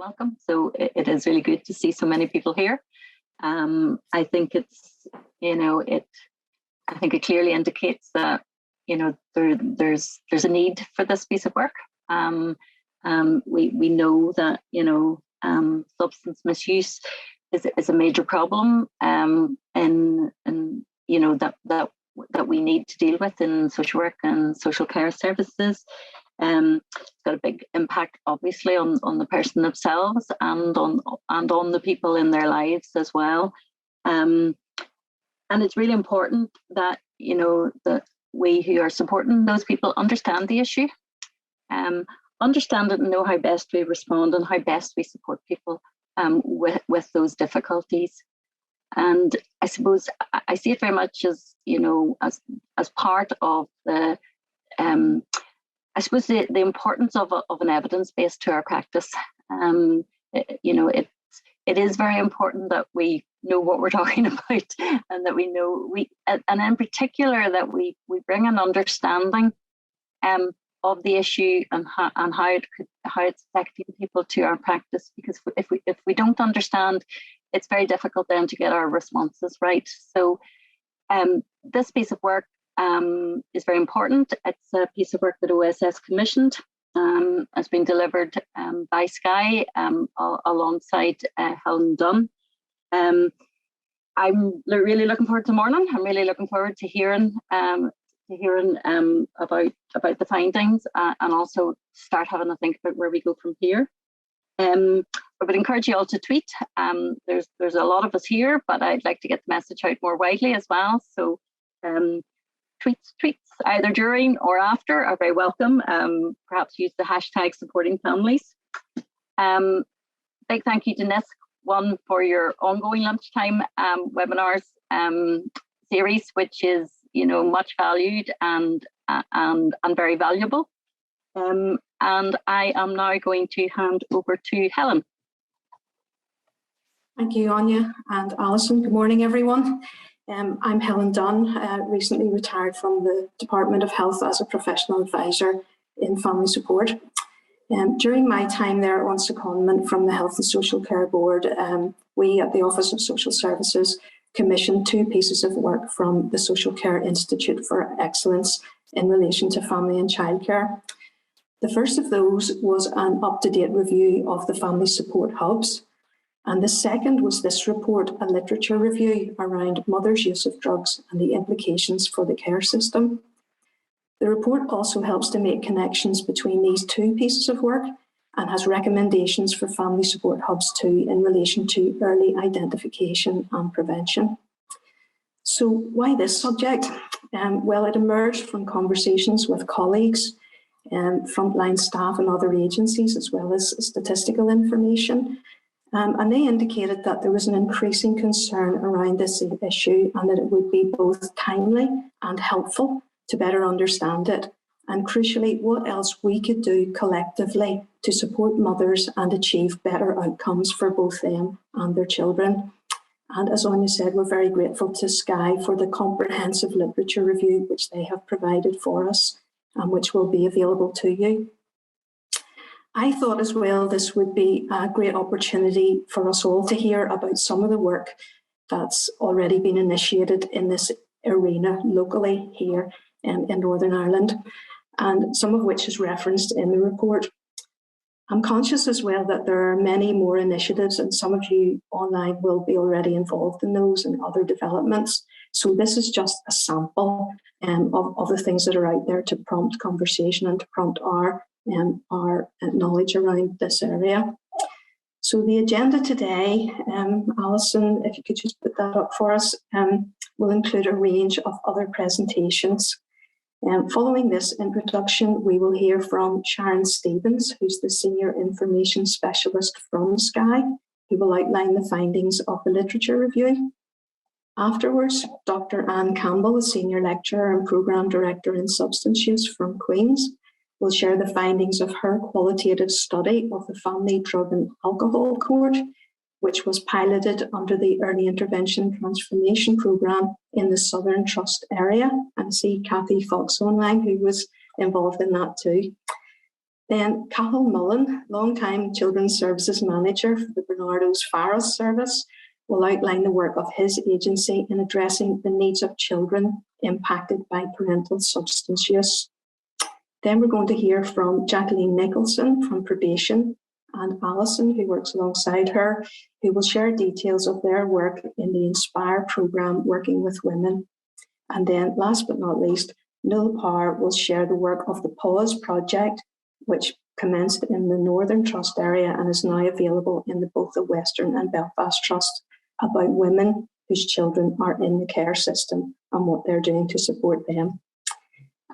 welcome. So it is really good to see so many people here. I think it's, I think it clearly indicates that, there's a need for this piece of work. We know that, substance misuse is a major problem, and that we need to deal with in social work and social care services. It's got a big impact, obviously, on the person themselves and on the people in their lives as well. And it's really important that that we who are supporting those people understand the issue, understand it and know how best we respond and how best we support people with those difficulties. And I suppose I see it very much as as part of the I suppose the importance of an evidence base to our practice. It is very important that we know what we're talking about, and that we know and in particular that we bring an understanding of the issue and how it's affecting people to our practice. Because if we don't understand, it's very difficult then to get our responses right. So this piece of work is very important. It's a piece of work that OSS commissioned. Has been delivered by Sky alongside Helen Dunn. I'm really looking forward to morning. I'm really looking forward to hearing about the findings, and also start having a think about where we go from here. I would encourage you all to tweet. There's a lot of us here, but I'd like to get the message out more widely as well. So tweets either during or after are very welcome. Perhaps use the hashtag supporting families. Big thank you to NISC for your ongoing lunchtime webinars series, which is much valued and very valuable. And I am now going to hand over to Helen. Thank you, Anya and Alison. Good morning, everyone. I'm Helen Dunn, recently retired from the Department of Health as a professional advisor in family support. During my time there on secondment from the Health and Social Care Board, we at the Office of Social Services commissioned 2 pieces of work from the Social Care Institute for Excellence in relation to family and childcare. The first of those was an up-to-date review of the family support hubs. And the second was this report, a literature review around mothers' use of drugs and the implications for the care system. The report also helps to make connections between these 2 pieces of work and has recommendations for family support hubs too in relation to early identification and prevention. So why this subject? Well, it emerged from conversations with colleagues, frontline staff and other agencies, as well as statistical information. And they indicated that there was an increasing concern around this issue and that it would be both timely and helpful to better understand it. And crucially, what else we could do collectively to support mothers and achieve better outcomes for both them and their children. And as Anya said, we're very grateful to Sky for the comprehensive literature review which they have provided for us and which will be available to you. I thought as well this would be a great opportunity for us all to hear about some of the work that's already been initiated in this arena locally here in Northern Ireland, and some of which is referenced in the report. I'm conscious as well that there are many more initiatives, and some of you online will be already involved in those and other developments. So this is just a sample of the things that are out there to prompt conversation and to prompt our knowledge around this area. So the agenda today, Alison, if you could just put that up for us, will include a range of other presentations. Following this introduction, we will hear from Sharon Stevens, who's the Senior Information Specialist from Sky, who will outline the findings of the literature review. Afterwards, Dr. Anne Campbell, a Senior Lecturer and Programme Director in Substance Use from Queen's, will share the findings of her qualitative study of the Family Drug and Alcohol Court, which was piloted under the Early Intervention Transformation Programme in the Southern Trust area. And I see Kathy Fox online, who was involved in that too. Then Cathal Mullen, long-time Children's Services Manager for the Bernardo's Faros Service, will outline the work of his agency in addressing the needs of children impacted by parental substance use. Then we're going to hear from Jacqueline Nicholson from Probation and Allison, who works alongside her, who will share details of their work in the Inspire programme working with women. And then last but not least, Nuala Power will share the work of the Pause project, which commenced in the Northern Trust area and is now available in both the Western and Belfast Trust, about women whose children are in the care system and what they're doing to support them.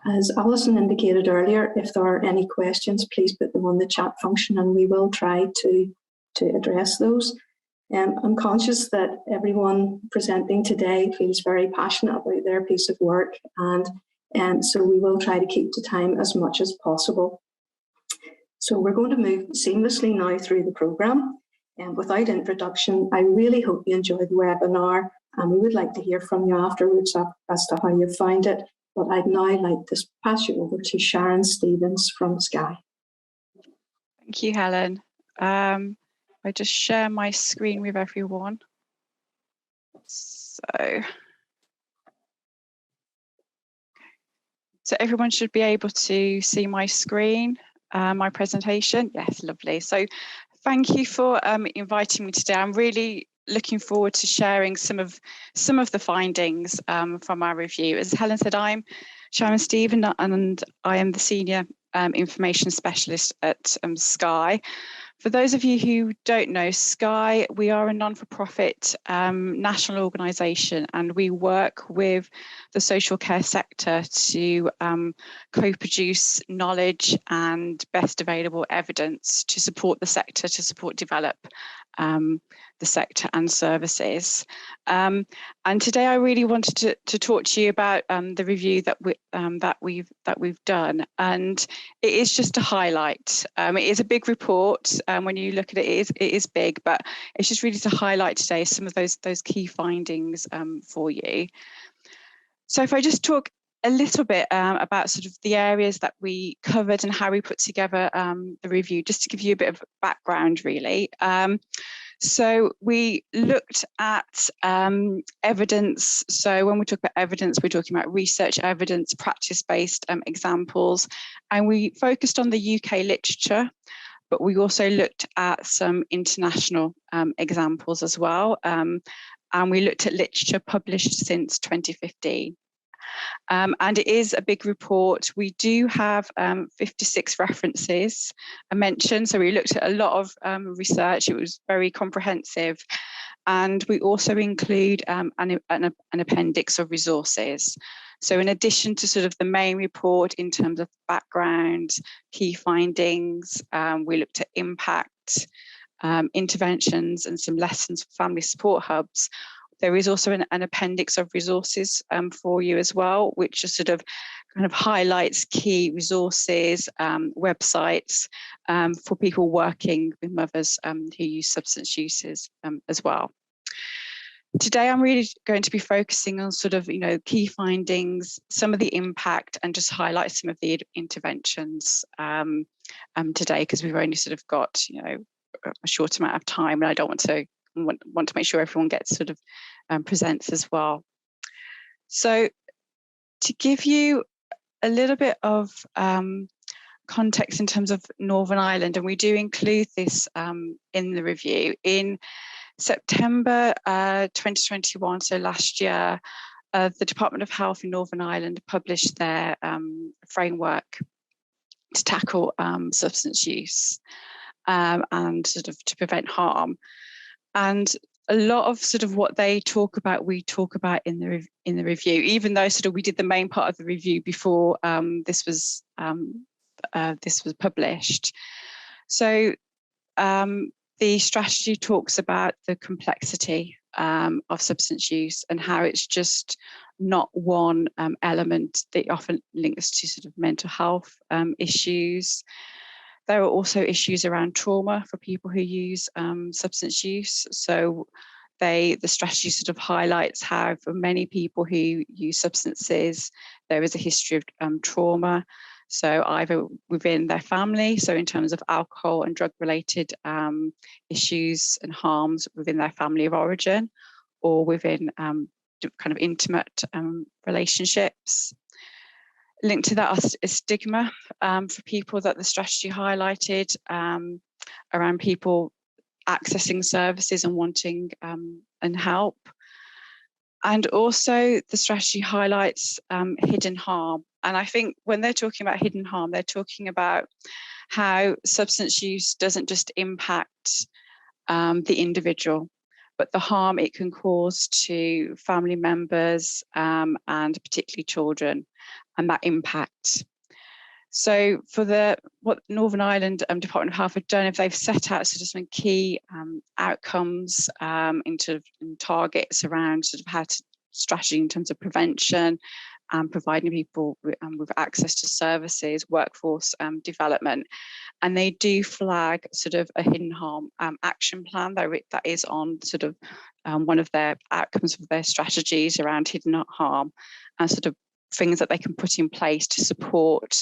As Alison indicated earlier, if there are any questions, please put them on the chat function and we will try to address those. I'm conscious that everyone presenting today feels very passionate about their piece of work, and so we will try to keep to time as much as possible. So we're going to move seamlessly now through the programme. And without introduction, I really hope you enjoyed the webinar, and we would like to hear from you afterwards as to how you found it. But I'd now like to pass you over to Sharon Stevens from Skye. Thank you, Helen. I just share my screen with everyone. So everyone should be able to see my screen, my presentation. Yes, lovely. So thank you for inviting me today. I'm really looking forward to sharing some of the findings from our review. As Helen said, I'm Sharon Stevens and I am the Senior Information Specialist at Skye. For those of you who don't know, Skye, we are a non-for-profit national organisation, and we work with the social care sector to co-produce knowledge and best available evidence to support the sector, to develop the sector and services. And today I really wanted to talk to you about the review that we've done, and it is just a highlight. It is a big report. When you look at it, it is big, but it's just really to highlight today some of those key findings for you. So if I just talk a little bit about sort of the areas that we covered and how we put together the review, just to give you a bit of background, really. So we looked at evidence. So when we talk about evidence, we're talking about research evidence, practice-based examples, and we focused on the UK literature, but we also looked at some international examples as well. And we looked at literature published since 2015. And it is a big report. We do have 56 references mentioned. So we looked at a lot of research. It was very comprehensive. And we also include an appendix of resources. So in addition to sort of the main report in terms of background, key findings, we looked at impact, interventions, and some lessons for family support hubs. There is also an appendix of resources for you as well, which just sort of kind of highlights key resources, websites for people working with mothers who use substance uses as well. Today, I'm really going to be focusing on sort of, key findings, some of the impact, and just highlight some of the interventions today, because we've only sort of got, a short amount of time, and I don't want to make sure everyone gets sort of presents as well. So to give you a little bit of context in terms of Northern Ireland, and we do include this in the review, in September 2021, so last year, the Department of Health in Northern Ireland published their framework to tackle substance use and sort of to prevent harm. And a lot of sort of what they talk about, we talk about in the review, even though sort of we did the main part of the review before this was published. So the strategy talks about the complexity of substance use and how it's just not one element that often links to sort of mental health issues. There are also issues around trauma for people who use substance use. So the strategy sort of highlights how for many people who use substances, there is a history of trauma. So either within their family, so in terms of alcohol and drug related issues and harms within their family of origin, or within kind of intimate relationships. Linked to that is stigma for people that the strategy highlighted around people accessing services and wanting and help. And also the strategy highlights hidden harm. And I think when they're talking about hidden harm, they're talking about how substance use doesn't just impact the individual, but the harm it can cause to family members and particularly children, and that impact. So for what Northern Ireland Department of Health have done, if they've set out sort of some key outcomes into targets around sort of how to strategy in terms of prevention and providing people with access to services, workforce development. And they do flag sort of a hidden harm action plan that is on sort of one of their outcomes of their strategies around hidden harm and sort of things that they can put in place to support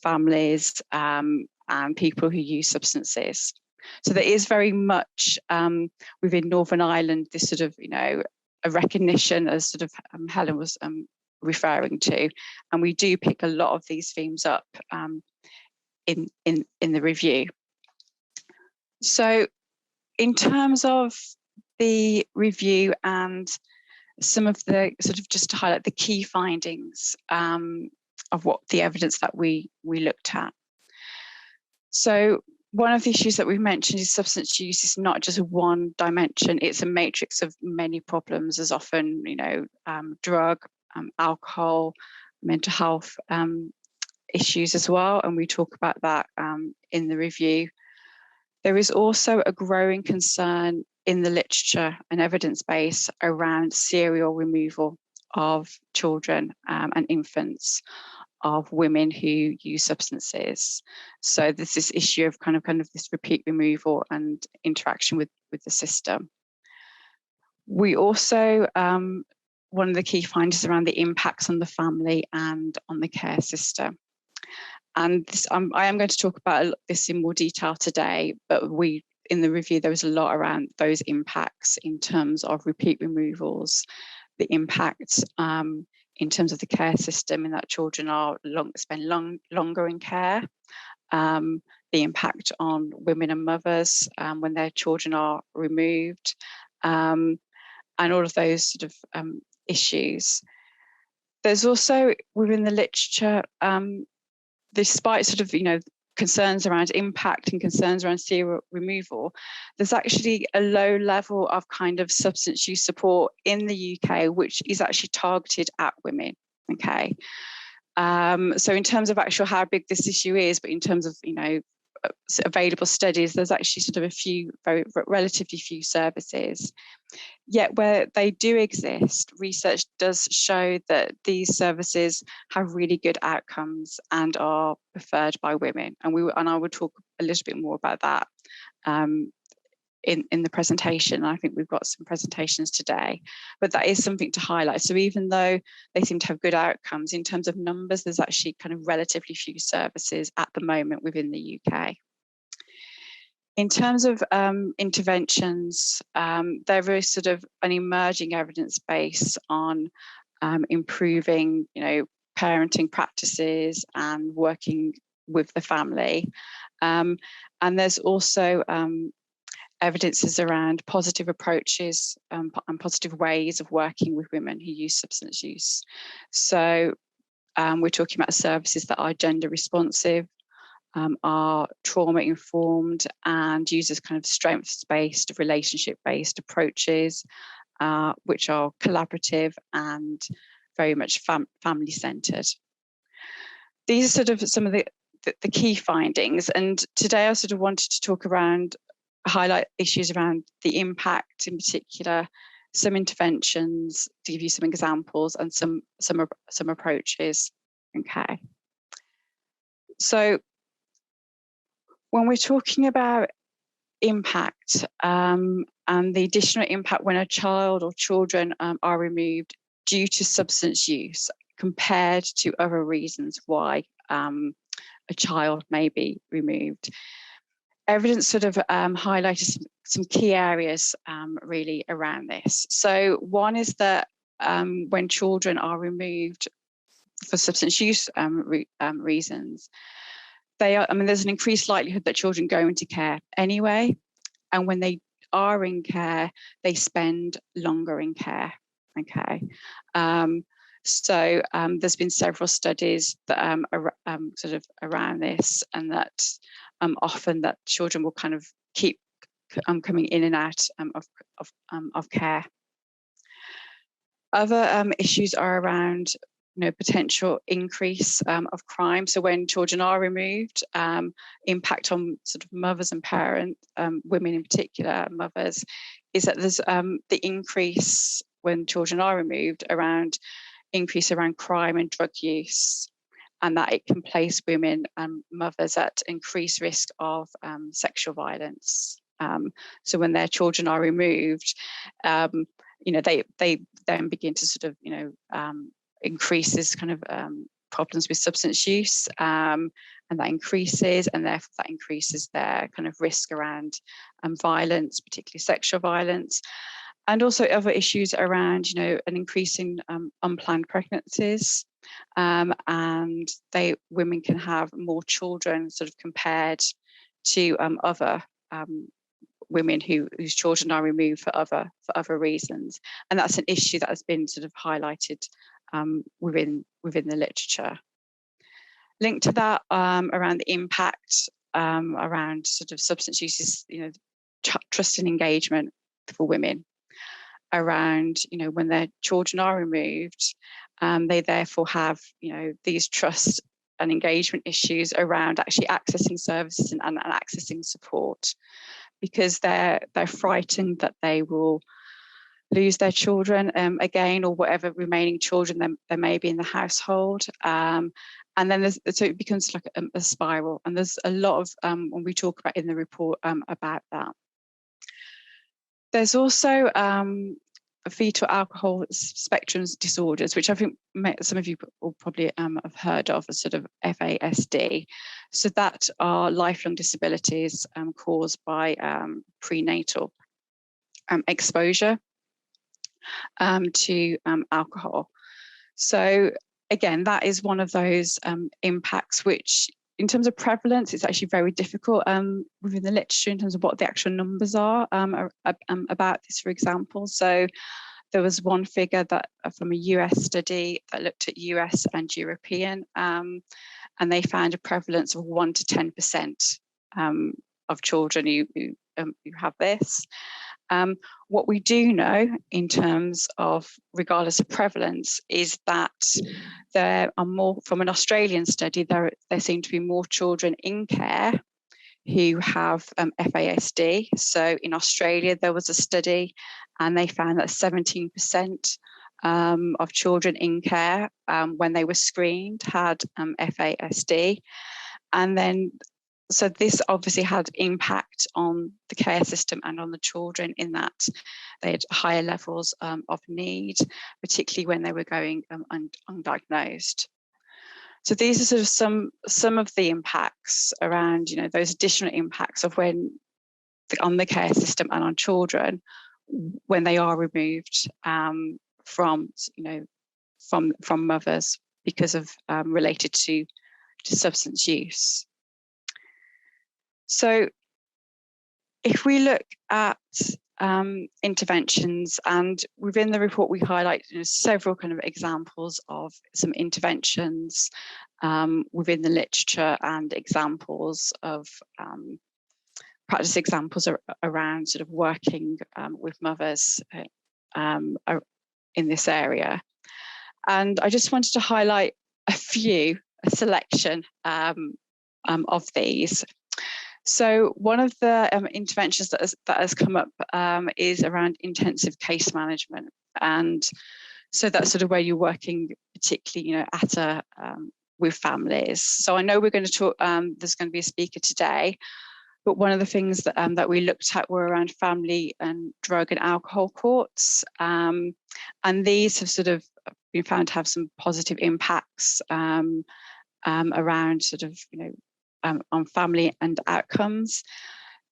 families and people who use substances. So there is very much within Northern Ireland this sort of, a recognition, as sort of Helen was referring to, and we do pick a lot of these themes up in the review. So in terms of the review and some of the sort of, just to highlight the key findings of what the evidence that we looked at. So one of the issues that we've mentioned is substance use is not just one dimension, it's a matrix of many problems, as often, drug, alcohol, mental health issues as well, and we talk about that in the review. There is also a growing concern in the literature and evidence base around serial removal of children and infants of women who use substances. So there's this issue of kind of this repeat removal and interaction with the system. We also, one of the key findings around the impacts on the family and on the care system. And this, I am going to talk about this in more detail today, but in the review, there was a lot around those impacts in terms of repeat removals, the impacts in terms of the care system, in that children spend longer in care, the impact on women and mothers when their children are removed, and all of those sort of issues. There's also within the literature, despite sort of, concerns around impact and concerns around serial removal, there's actually a low level of kind of substance use support in the UK, which is actually targeted at women, okay? So in terms of actual how big this issue is, but in terms of, available studies, there's actually sort of relatively few services. Yet where they do exist, research does show that these services have really good outcomes and are preferred by women. And I will talk a little bit more about that in the presentation. I think we've got some presentations today, but that is something to highlight. So even though they seem to have good outcomes, in terms of numbers, there's actually kind of relatively few services at the moment within the UK. In terms of interventions, there is sort of an emerging evidence base on improving, parenting practices and working with the family. And there's also evidences around positive approaches and positive ways of working with women who use substance use. So we're talking about services that are gender responsive, are trauma informed, and uses kind of strengths-based, relationship-based approaches, which are collaborative and very much family-centered. These are sort of some of the key findings, and today I sort of wanted to highlight issues around the impact in particular, some interventions, to give you some examples, and some approaches. Okay. So when we're talking about impact and the additional impact when a child or children are removed due to substance use compared to other reasons why a child may be removed. Evidence sort of highlighted some key areas really around this. So one is that when children are removed for substance use reasons, there's an increased likelihood that children go into care anyway, and when they are in care, they spend longer in care. Okay, so there's been several studies that sort of around this, and that often that children will kind of keep coming in and out of care. Other issues are around potential increase of crime. So when children are removed, impact on sort of mothers and parents, women in particular, mothers, is that there's the increase when children are removed around crime and drug use, and that it can place women and mothers at increased risk of sexual violence. So when their children are removed, they then begin to sort of increases kind of problems with substance use, and that increases, and therefore that increases their kind of risk around violence, particularly sexual violence, and also other issues around an increase in unplanned pregnancies, and women can have more children sort of compared to other women whose children are removed for other reasons, and that's an issue that has been sort of highlighted within the literature. Linked to that, around the impact around sort of substance use is trust and engagement for women around when their children are removed, they therefore have these trust and engagement issues around actually accessing services and accessing support, because they're frightened that they will lose their children again, or whatever remaining children there may be in the household, and then so it becomes like a spiral, and there's a lot of when we talk about in the report about that. There's also fetal alcohol spectrum disorders, which I think some of you will probably have heard of as sort of FASD. So that are lifelong disabilities caused by prenatal exposure to alcohol. So again, that is one of those impacts which, in terms of prevalence, it's actually very difficult within the literature in terms of what the actual numbers are about this, for example. So there was one figure that from a US study that looked at US and European, and they found a prevalence of 1 to 10% of children who have this. What we do know in terms of, regardless of prevalence, is that there are more, from an Australian study, there seem to be more children in care who have FASD. So in Australia, there was a study and they found that 17% of children in care when they were screened had FASD. And then so this obviously had impact on the care system and on the children, in that they had higher levels of need, particularly when they were going undiagnosed. So these are sort of some of the impacts around, those additional impacts of when on the care system and on children when they are removed from mothers because of related to substance use. So if we look at interventions, and within the report we highlight several kind of examples of some interventions within the literature, and examples of practice examples around sort of working with mothers in this area. And I just wanted to highlight a selection of these. So one of the interventions that has come up is around intensive case management, and so that's sort of where you're working particularly, with families. So I know we're going to talk. There's going to be a speaker today, but one of the things that we looked at were around family and drug and alcohol courts, and these have sort of been found to have some positive impacts around sort of, on family and outcomes.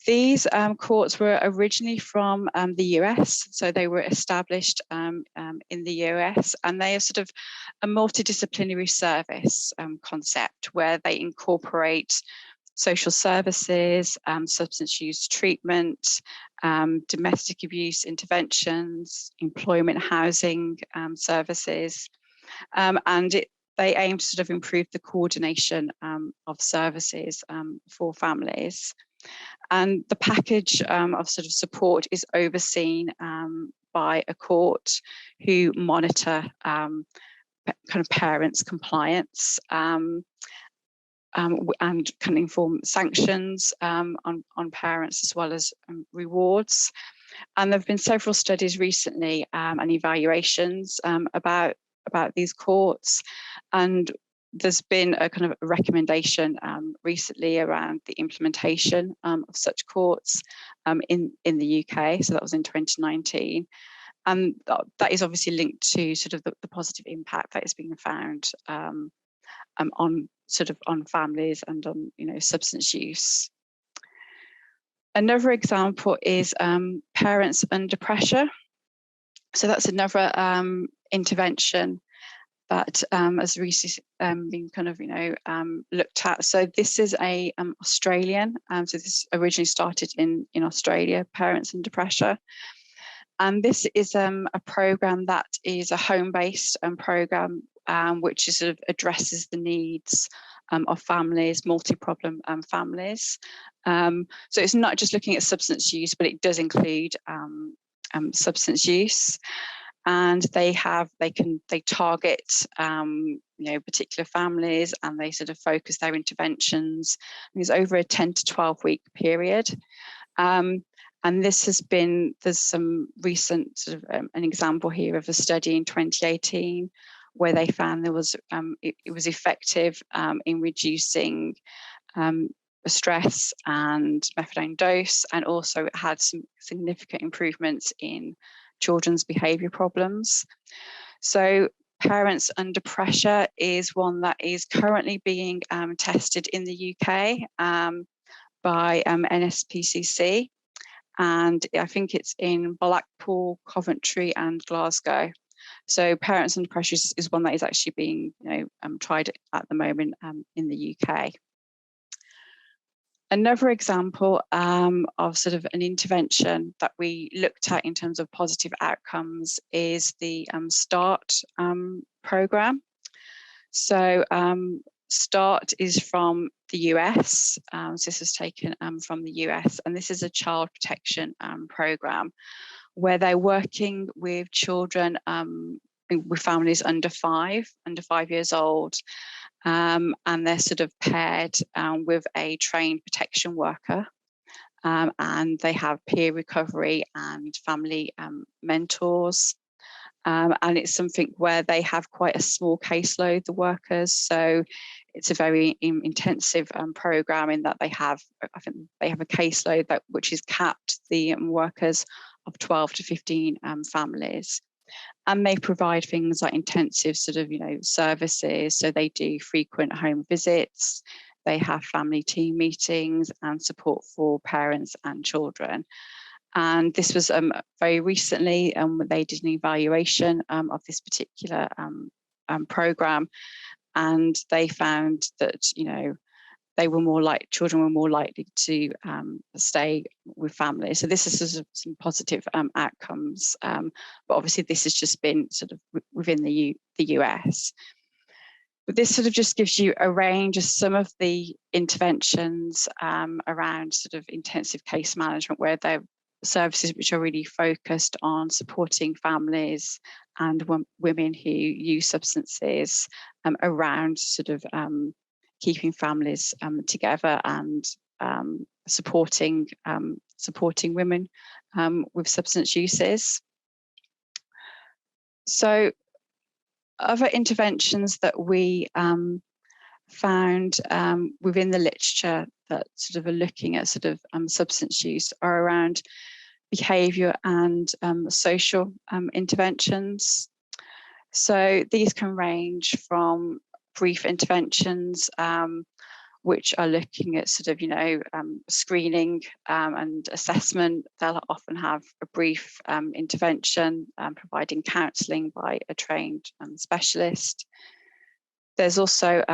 These courts were originally from the US, so they were established in the US, and they are sort of a multidisciplinary service concept where they incorporate social services, substance use treatment, domestic abuse interventions, employment, housing services, and they aim to sort of improve the coordination of services for families. And the package of sort of support is overseen by a court who monitor kind of parents' compliance and can inform sanctions on parents as well as rewards. And there have been several studies recently and evaluations about these courts, and there's been a kind of a recommendation recently around the implementation of such courts in the UK. So that was in 2019. And that is obviously linked to sort of the positive impact that is being found on families and on substance use. Another example is parents under pressure. So that's another intervention that has recently been kind of looked at. So this is a Australian. So this originally started in Australia, Parents Under Pressure, and this is a program that is a home-based program which is sort of addresses the needs of families, multi-problem families. So it's not just looking at substance use, but it does include substance use. And they target particular families, and they sort of focus their interventions. It's over a 10 to 12 week period. And this has been, there's some recent sort of an example here of a study in 2018 where they found there was it was effective in reducing stress and methadone dose, and also it had some significant improvements in children's behaviour problems. So Parents Under Pressure is one that is currently being tested in the UK by NSPCC, and I think it's in Blackpool, Coventry and Glasgow. So Parents Under Pressure is one that is actually being tried at the moment in the UK. Another example of sort of an intervention that we looked at in terms of positive outcomes is the START program. So START is from the US. So this was taken from the US, and this is a child protection program where they're working with children, with families under 5 years old. And they're sort of paired with a trained protection worker, and they have peer recovery and family mentors, and it's something where they have quite a small caseload, the workers, so it's a very intensive program in that they have, I think they have a caseload which is capped, the workers, of 12 to 15 families. And they provide things like intensive sort of, services. So they do frequent home visits, they have family team meetings and support for parents and children. And this was very recently, they did an evaluation of this particular program, and they found that, children were more likely to stay with families. So this is sort of some positive outcomes, but obviously this has just been sort of within the US. But this sort of just gives you a range of some of the interventions around sort of intensive case management, where they're services which are really focused on supporting families and women who use substances around sort of keeping families together and supporting women with substance uses. So other interventions that we found within the literature that sort of are looking at sort of substance use are around behaviour and social interventions. So these can range from brief interventions, which are looking at sort of, screening and assessment. They'll often have a brief intervention, providing counselling by a trained specialist. There's also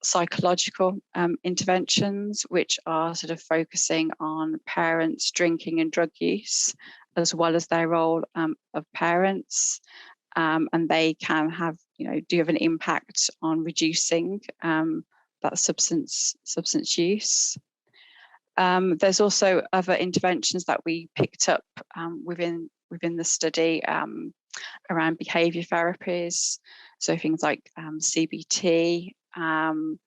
psychological interventions, which are sort of focusing on parents' drinking and drug use, as well as their role of parents. And they can have, do have an impact on reducing that substance use. There's also other interventions that we picked up within the study around behaviour therapies, so things like CBT and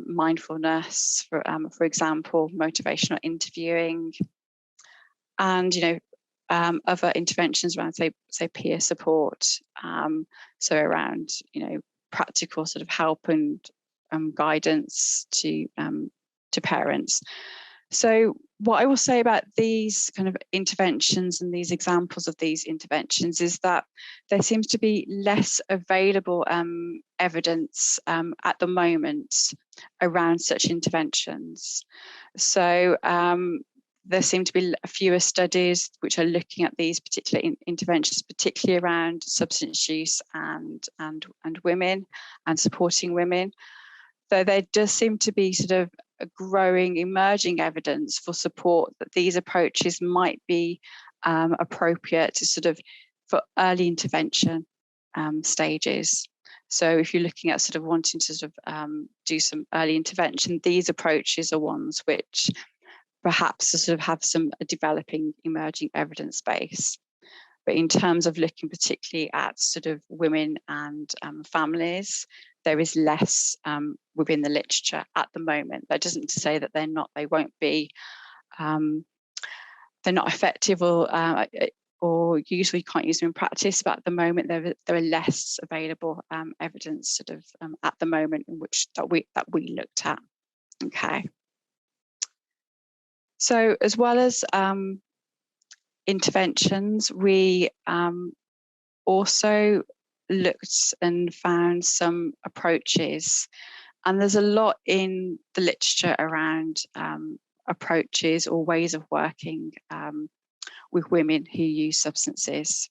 mindfulness, for example, motivational interviewing, and other interventions around say peer support, so around practical sort of help and guidance to parents. So what I will say about these kind of interventions and these examples of these interventions is that there seems to be less available evidence at the moment around such interventions. So there seem to be fewer studies which are looking at these particular interventions, particularly around substance use and women and supporting women. Though there does seem to be sort of a growing emerging evidence for support that these approaches might be appropriate to sort of for early intervention stages. So if you're looking at sort of wanting to sort of do some early intervention, these approaches are ones which perhaps sort of have some developing emerging evidence base. But in terms of looking particularly at sort of women and families, there is less within the literature at the moment. That doesn't say that they won't be, they're not effective or usually can't use them in practice, but at the moment there are less available evidence sort of at the moment in which that we looked at. Okay. So as well as interventions, we also looked and found some approaches, and there's a lot in the literature around approaches or ways of working with women who use substances,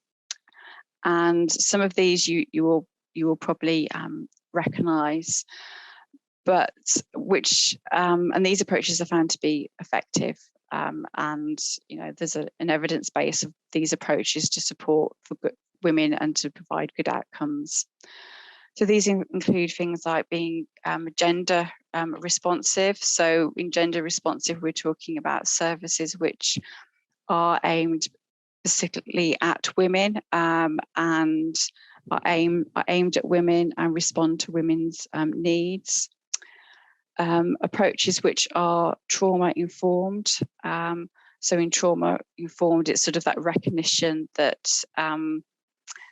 and some of these you will probably recognise, but which and these approaches are found to be effective, and there's an evidence base of these approaches to support for women and to provide good outcomes. So these include things like being gender responsive. So in gender responsive, we're talking about services which are aimed specifically at women and are aimed at women and respond to women's needs. Approaches which are trauma informed. So in trauma informed, it's sort of that recognition that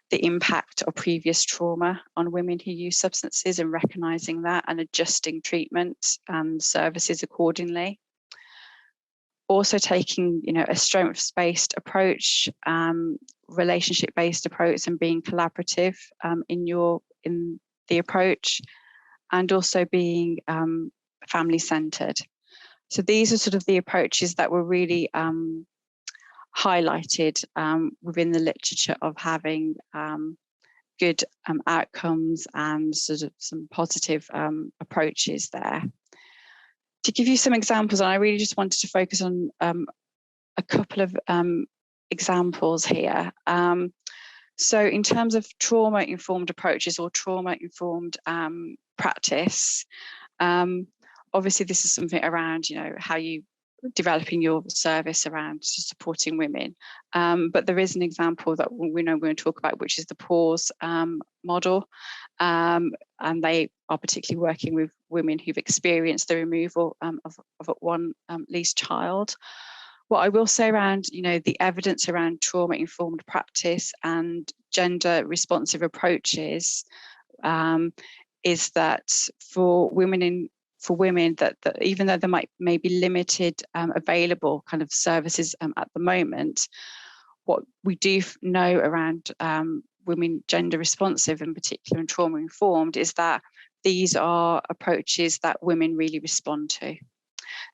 the impact of previous trauma on women who use substances and recognising that and adjusting treatment and services accordingly. Also taking, a strengths-based approach, relationship-based approach, and being collaborative in the approach, and also being family-centred. So these are sort of the approaches that were really highlighted within the literature of having good outcomes and sort of some positive approaches there. To give you some examples, and I really just wanted to focus on a couple of examples here. So in terms of trauma-informed approaches or trauma-informed practice, obviously this is something around, how you developing your service around supporting women. But there is an example that we know we're going to talk about, which is the pause model. And they are particularly working with women who've experienced the removal of one least child. What I will say around, the evidence around trauma-informed practice and gender-responsive approaches is that for women that even though there may be limited available kind of services at the moment, what we do know around women gender responsive in particular and trauma informed is that these are approaches that women really respond to.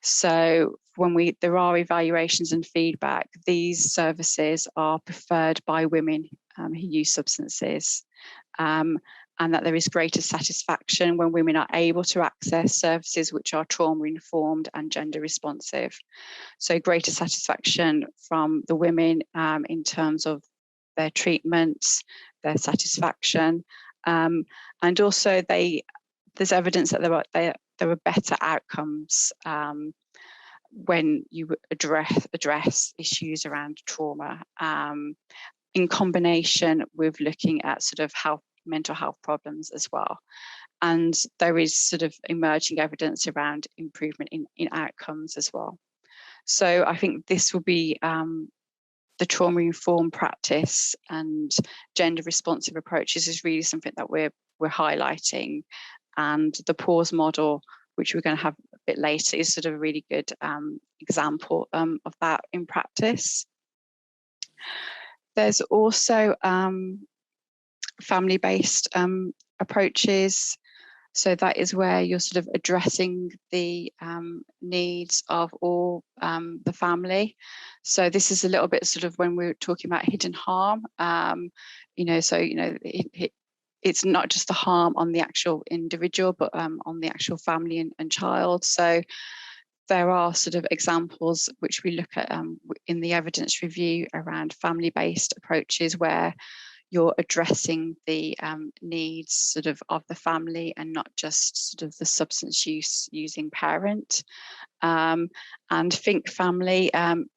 So when there are evaluations and feedback, these services are preferred by women who use substances, and that there is greater satisfaction when women are able to access services which are trauma informed and gender responsive. So greater satisfaction from the women in terms of their treatments, their satisfaction, and also there's evidence that there are better outcomes when you address issues around trauma, in combination with looking at sort of mental health problems as well. And there is sort of emerging evidence around improvement in outcomes as well. So I think this will be the trauma-informed practice and gender-responsive approaches is really something that we're highlighting. And the pause model, which we're going to have a bit later, is sort of a really good example of that in practice. There's also family-based approaches. So that is where you're sort of addressing the needs of all the family. So this is a little bit sort of when we're talking about hidden harm, it's not just the harm on the actual individual, but on the actual family and child. So there are sort of examples which we look at in the evidence review around family-based approaches where you're addressing the needs sort of the family and not just sort of the substance using parent. And Think Family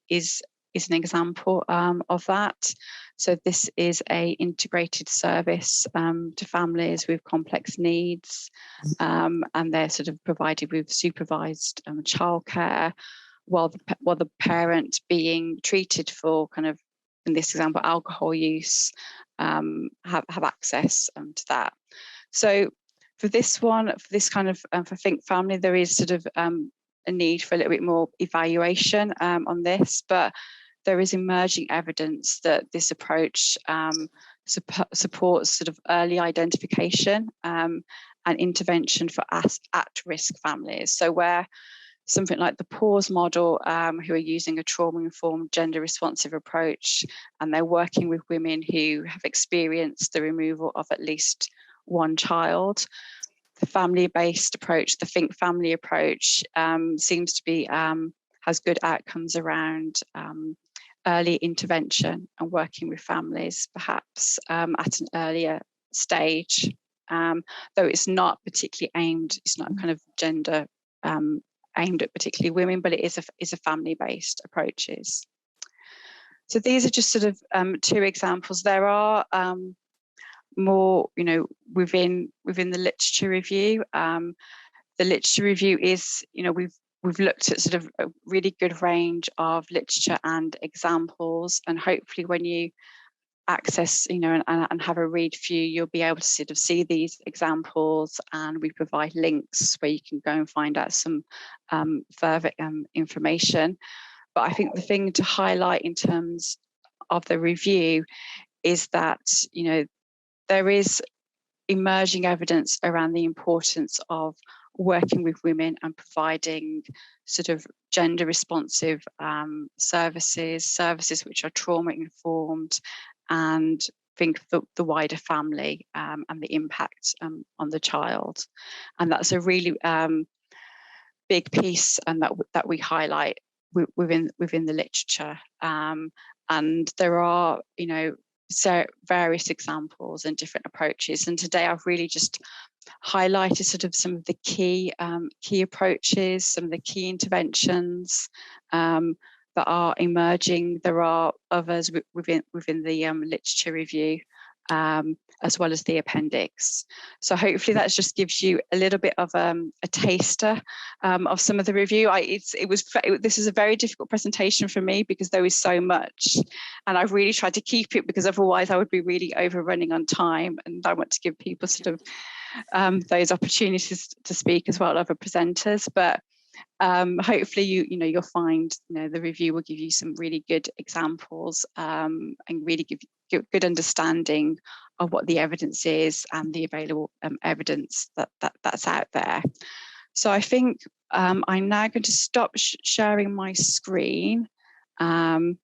is an example of that. So this is a integrated service to families with complex needs, and they're sort of provided with supervised childcare while the parent being treated for kind of, in this example, alcohol use, have access to that. So for this one, for this kind of for Think Family, there is sort of a need for a little bit more evaluation on this, but there is emerging evidence that this approach supports sort of early identification and intervention for at-risk families. So where something like the pause model, who are using a trauma-informed gender-responsive approach, and they're working with women who have experienced the removal of at least one child. The family-based approach, the Think Family approach, seems to be has good outcomes around early intervention and working with families, perhaps at an earlier stage, though it's not particularly aimed. It's not kind of gender aimed at particularly women, but it is a family-based approaches. So these are just sort of two examples. There are more, within the literature review. The literature review is, we've looked at sort of a really good range of literature and examples, and hopefully when you access, and have a read through, you'll be able to sort of see these examples, and we provide links where you can go and find out some further information. But I think the thing to highlight in terms of the review is that, there is emerging evidence around the importance of working with women and providing sort of gender responsive services which are trauma informed, and think the wider family and the impact on the child. And that's a really big piece, and that we highlight within the literature. And there are, various examples and different approaches. And today I've really just highlighted sort of some of the key approaches, some of the key interventions that are emerging. There are others within the literature review, as well as the appendix. So hopefully that just gives you a little bit of a taster of some of the review. This is a very difficult presentation for me because there is so much, and I've really tried to keep it because otherwise I would be really overrunning on time, and I want to give people sort of those opportunities to speak as well, other presenters. But hopefully you'll find the review will give you some really good examples, and really good understanding of what the evidence is and the available evidence that's out there. So I think I'm now going to stop sharing my screen, and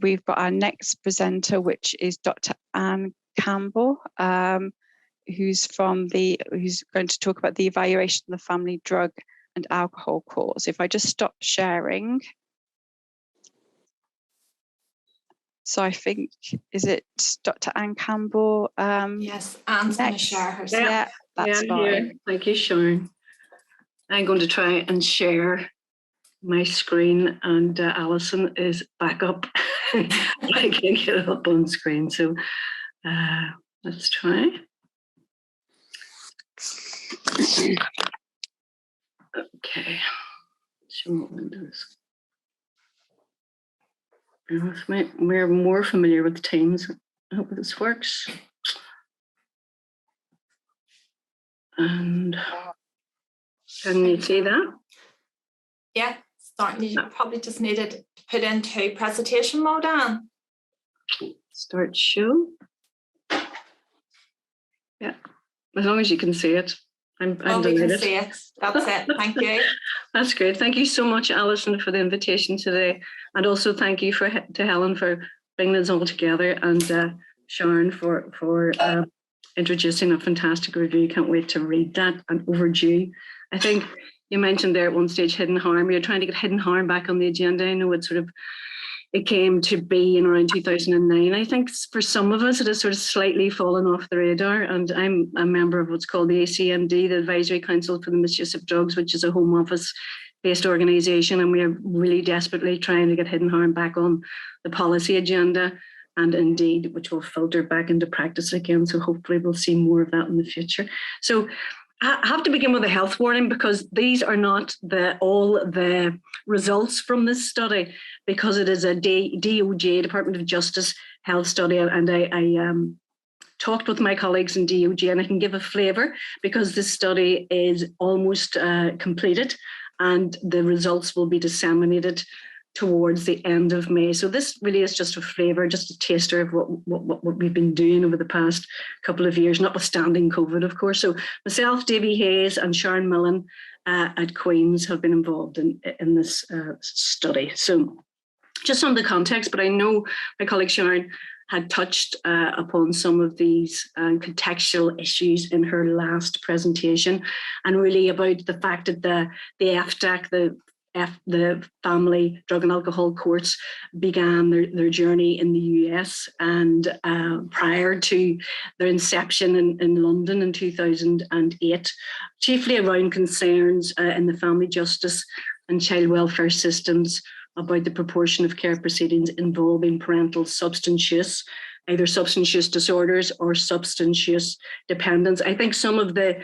we've got our next presenter, which is Dr. Anne Campbell, who's going to talk about the evaluation of the family drug and alcohol course. If I just stop sharing. So I think, is it Dr. Anne Campbell? Yes, Anne's going to share her screen. Yeah, that's fine. Yeah. Thank you, Sharon. I'm going to try and share my screen, and Alison is back up. I can't get it up on screen, so let's try. Okay, show windows. We're more familiar with Teams. I hope this works. And can you see that? Yeah, starting. You probably just needed to put into presentation mode, Anne. Start show. Yeah, as long as you can see it. I'm we can see it. That's it. Thank you. That's great. Thank you so much, Alison, for the invitation today. And also thank you to Helen for bringing us all together, and Sharon for introducing a fantastic review. Can't wait to read that, and overdue. I think you mentioned there at one stage hidden harm. You're trying to get hidden harm back on the agenda. I know it came to be in around 2009. I think for some of us, it has sort of slightly fallen off the radar. And I'm a member of what's called the ACMD, the Advisory Council for the Misuse of Drugs, which is a Home Office-based organisation. And we are really desperately trying to get hidden harm back on the policy agenda, and indeed, which will filter back into practice again. So hopefully we'll see more of that in the future. So I have to begin with a health warning, because these are not all the results from this study, because it is a DOJ, Department of Justice health study. And I talked with my colleagues in DOJ, and I can give a flavour, because this study is almost completed, and the results will be disseminated towards the end of May. So this really is just a flavour, just a taster of what we've been doing over the past couple of years, notwithstanding COVID, of course. So myself, Davy Hayes, and Sharon Millen at Queen's have been involved in this study. So just some of the context, but I know my colleague Sharon had touched upon some of these contextual issues in her last presentation, and really about the fact that the FDAC, the Family Drug and Alcohol Courts, began their journey in the US, and prior to their inception in London in 2008, chiefly around concerns in the family justice and child welfare systems about the proportion of care proceedings involving parental substance use, either substance use disorders or substance use dependence. I think some of the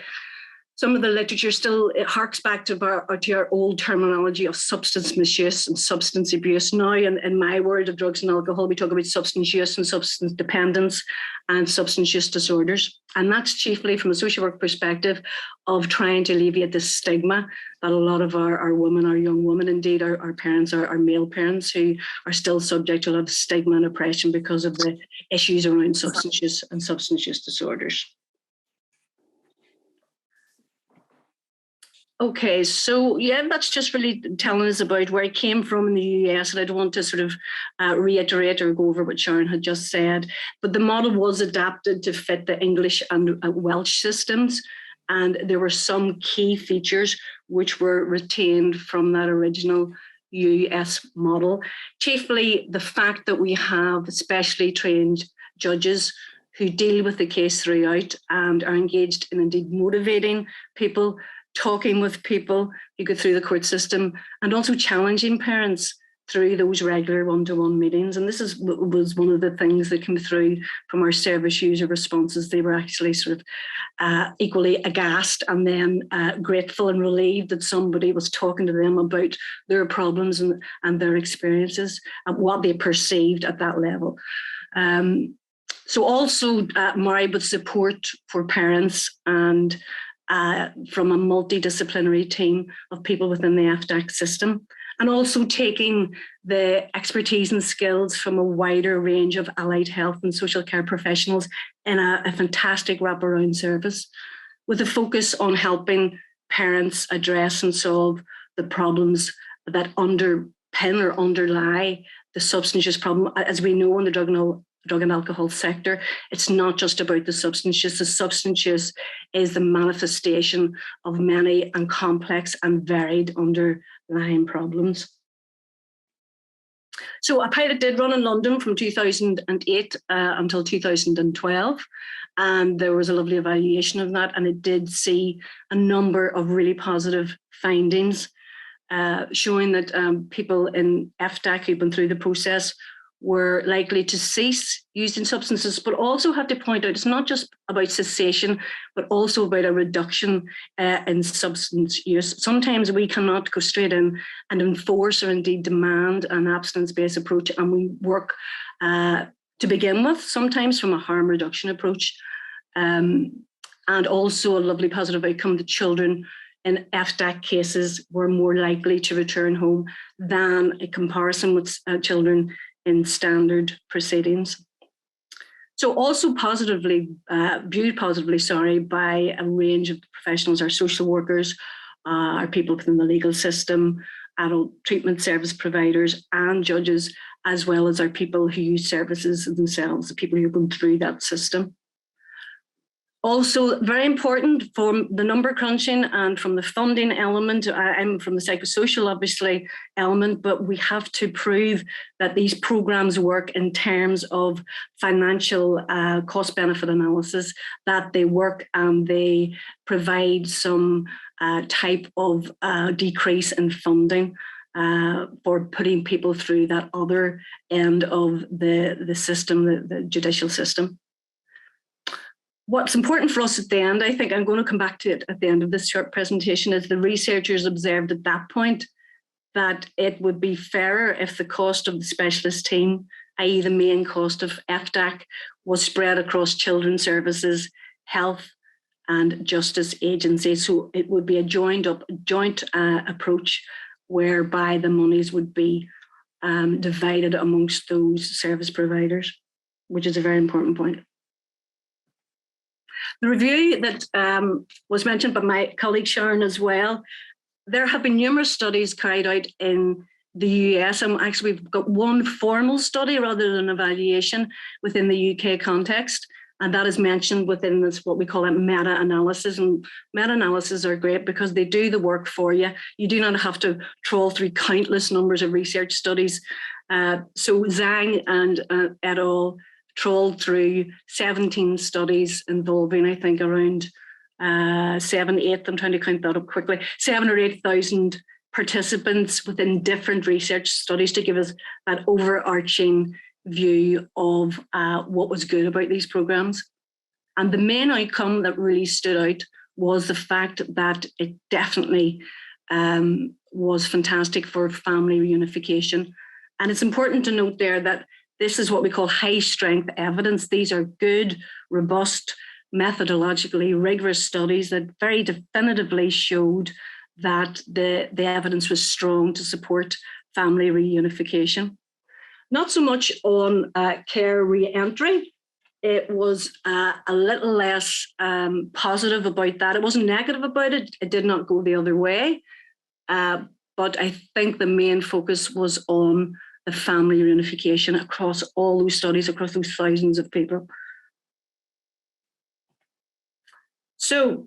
literature still, it harks back to our old terminology of substance misuse and substance abuse. Now, in my world of drugs and alcohol, we talk about substance use and substance dependence and substance use disorders. And that's chiefly from a social work perspective of trying to alleviate the stigma that a lot of our women, our young women, indeed our parents, our male parents, who are still subject to a lot of stigma and oppression because of the issues around substance use and substance use disorders. Okay, so yeah, that's just really telling us about where I came from in the US, and I don't want to sort of reiterate or go over what Sharon had just said, but the model was adapted to fit the English and Welsh systems, and there were some key features which were retained from that original US model, chiefly the fact that we have specially trained judges who deal with the case throughout and are engaged in indeed motivating people, talking with people who go through the court system, and also challenging parents through those regular one-to-one meetings. And this was one of the things that came through from our service user responses. They were actually sort of equally aghast and then grateful and relieved that somebody was talking to them about their problems and their experiences and what they perceived at that level. So also married with support for parents and from a multidisciplinary team of people within the FDAC system. and also taking the expertise and skills from a wider range of allied health and social care professionals in a fantastic wraparound service, with a focus on helping parents address and solve the problems that underpin or underlie the substance use problem. As we know in the drug and alcohol sector, it's not just about the substance use. The substance use is the manifestation of many and complex and varied underlying problems. So a pilot did run in London from 2008 until 2012. And there was a lovely evaluation of that, and it did see a number of really positive findings, showing that people in FDAC who've been through the process were likely to cease using substances, but also have to point out it's not just about cessation, but also about a reduction in substance use. Sometimes we cannot go straight in and enforce or indeed demand an abstinence-based approach, and we work to begin with, sometimes from a harm reduction approach. And also a lovely positive outcome that children in FDAC cases were more likely to return home than a comparison with children in standard proceedings. So also viewed positively, by a range of professionals, our social workers, our people within the legal system, adult treatment service providers and judges, as well as our people who use services themselves, the people who've gone through that system. Also very important from the number crunching and from the funding element, I'm from the psychosocial, obviously, element, but we have to prove that these programs work in terms of financial cost-benefit analysis, that they work and they provide some type of decrease in funding for putting people through that other end of the system, the judicial system. What's important for us at the end, I think I'm going to come back to it at the end of this short presentation, is the researchers observed at that point that it would be fairer if the cost of the specialist team, i.e. the main cost of FDAC, was spread across children's services, health and justice agencies. So it would be a joint approach whereby the monies would be divided amongst those service providers, which is a very important point. The review that was mentioned by my colleague Sharon as well, there have been numerous studies carried out in the US, and actually we've got one formal study rather than evaluation within the UK context, and that is mentioned within this, what we call a meta-analysis. And meta-analysis are great because they do the work for you. You do not have to trawl through countless numbers of research studies. So Zhang and et al. Trawled through 17 studies involving, I think, around 7 or 8,000 participants within different research studies to give us that overarching view of what was good about these programs. And the main outcome that really stood out was the fact that it definitely was fantastic for family reunification. And it's important to note there that this is what we call high-strength evidence. These are good, robust, methodologically rigorous studies that very definitively showed that the evidence was strong to support family reunification. Not so much on care re-entry. It was a little less positive about that. It wasn't negative about it. It did not go the other way. But I think the main focus was on the family reunification across all those studies, across those thousands of people. So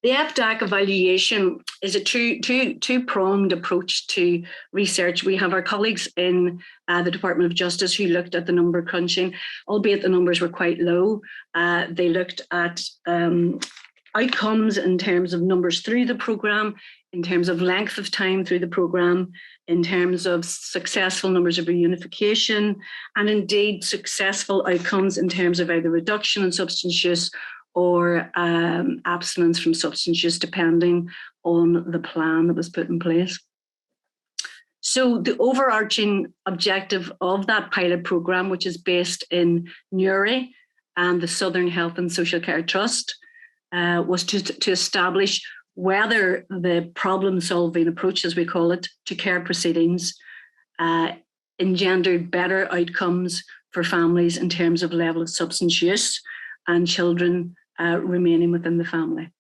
the FDAC evaluation is a two-pronged approach to research. We have our colleagues in the Department of Justice who looked at the number crunching, albeit the numbers were quite low. They looked at outcomes in terms of numbers through the programme, in terms of length of time through the programme, in terms of successful numbers of reunification, and indeed successful outcomes in terms of either reduction in substance use or abstinence from substance use, depending on the plan that was put in place. So the overarching objective of that pilot programme, which is based in Newry and the Southern Health and Social Care Trust, was to establish whether the problem-solving approach, as we call it, to care proceedings engendered better outcomes for families in terms of level of substance use and children remaining within the family.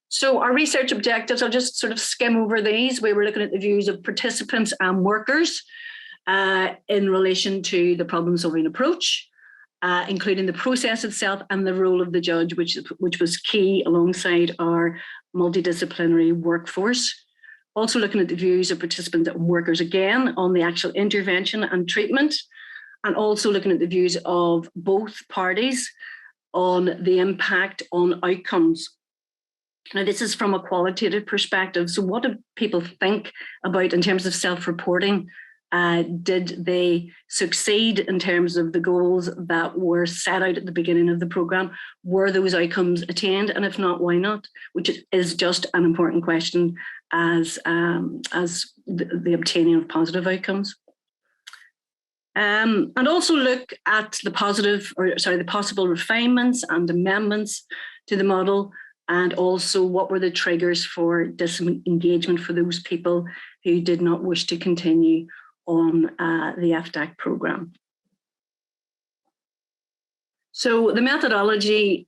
So our research objectives, I'll just sort of skim over these. We were looking at the views of participants and workers in relation to the problem-solving approach, including the process itself and the role of the judge, which was key alongside our multidisciplinary workforce. Also looking at the views of participants and workers again on the actual intervention and treatment, and also looking at the views of both parties on the impact on outcomes. Now, this is from a qualitative perspective. So what do people think about in terms of self-reporting? Did they succeed in terms of the goals that were set out at the beginning of the programme? Were those outcomes attained? And if not, why not? Which is just an important question as the obtaining of positive outcomes. And also look at the possible refinements and amendments to the model, and also what were the triggers for disengagement for those people who did not wish to continue on the FDAC programme. So the methodology,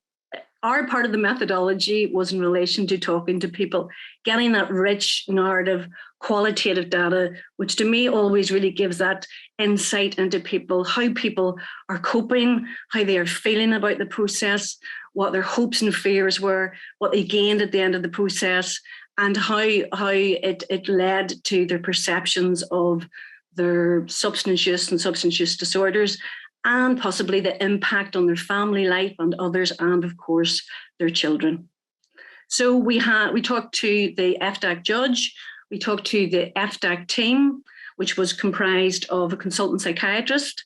our part of the methodology was in relation to talking to people, getting that rich narrative, qualitative data, which to me always really gives that insight into people, how people are coping, how they are feeling about the process, what their hopes and fears were, what they gained at the end of the process, and how it led to their perceptions of their substance use and substance use disorders, and possibly the impact on their family life and others, and of course, their children. So we talked to the FDAC judge, we talked to the FDAC team, which was comprised of a consultant psychiatrist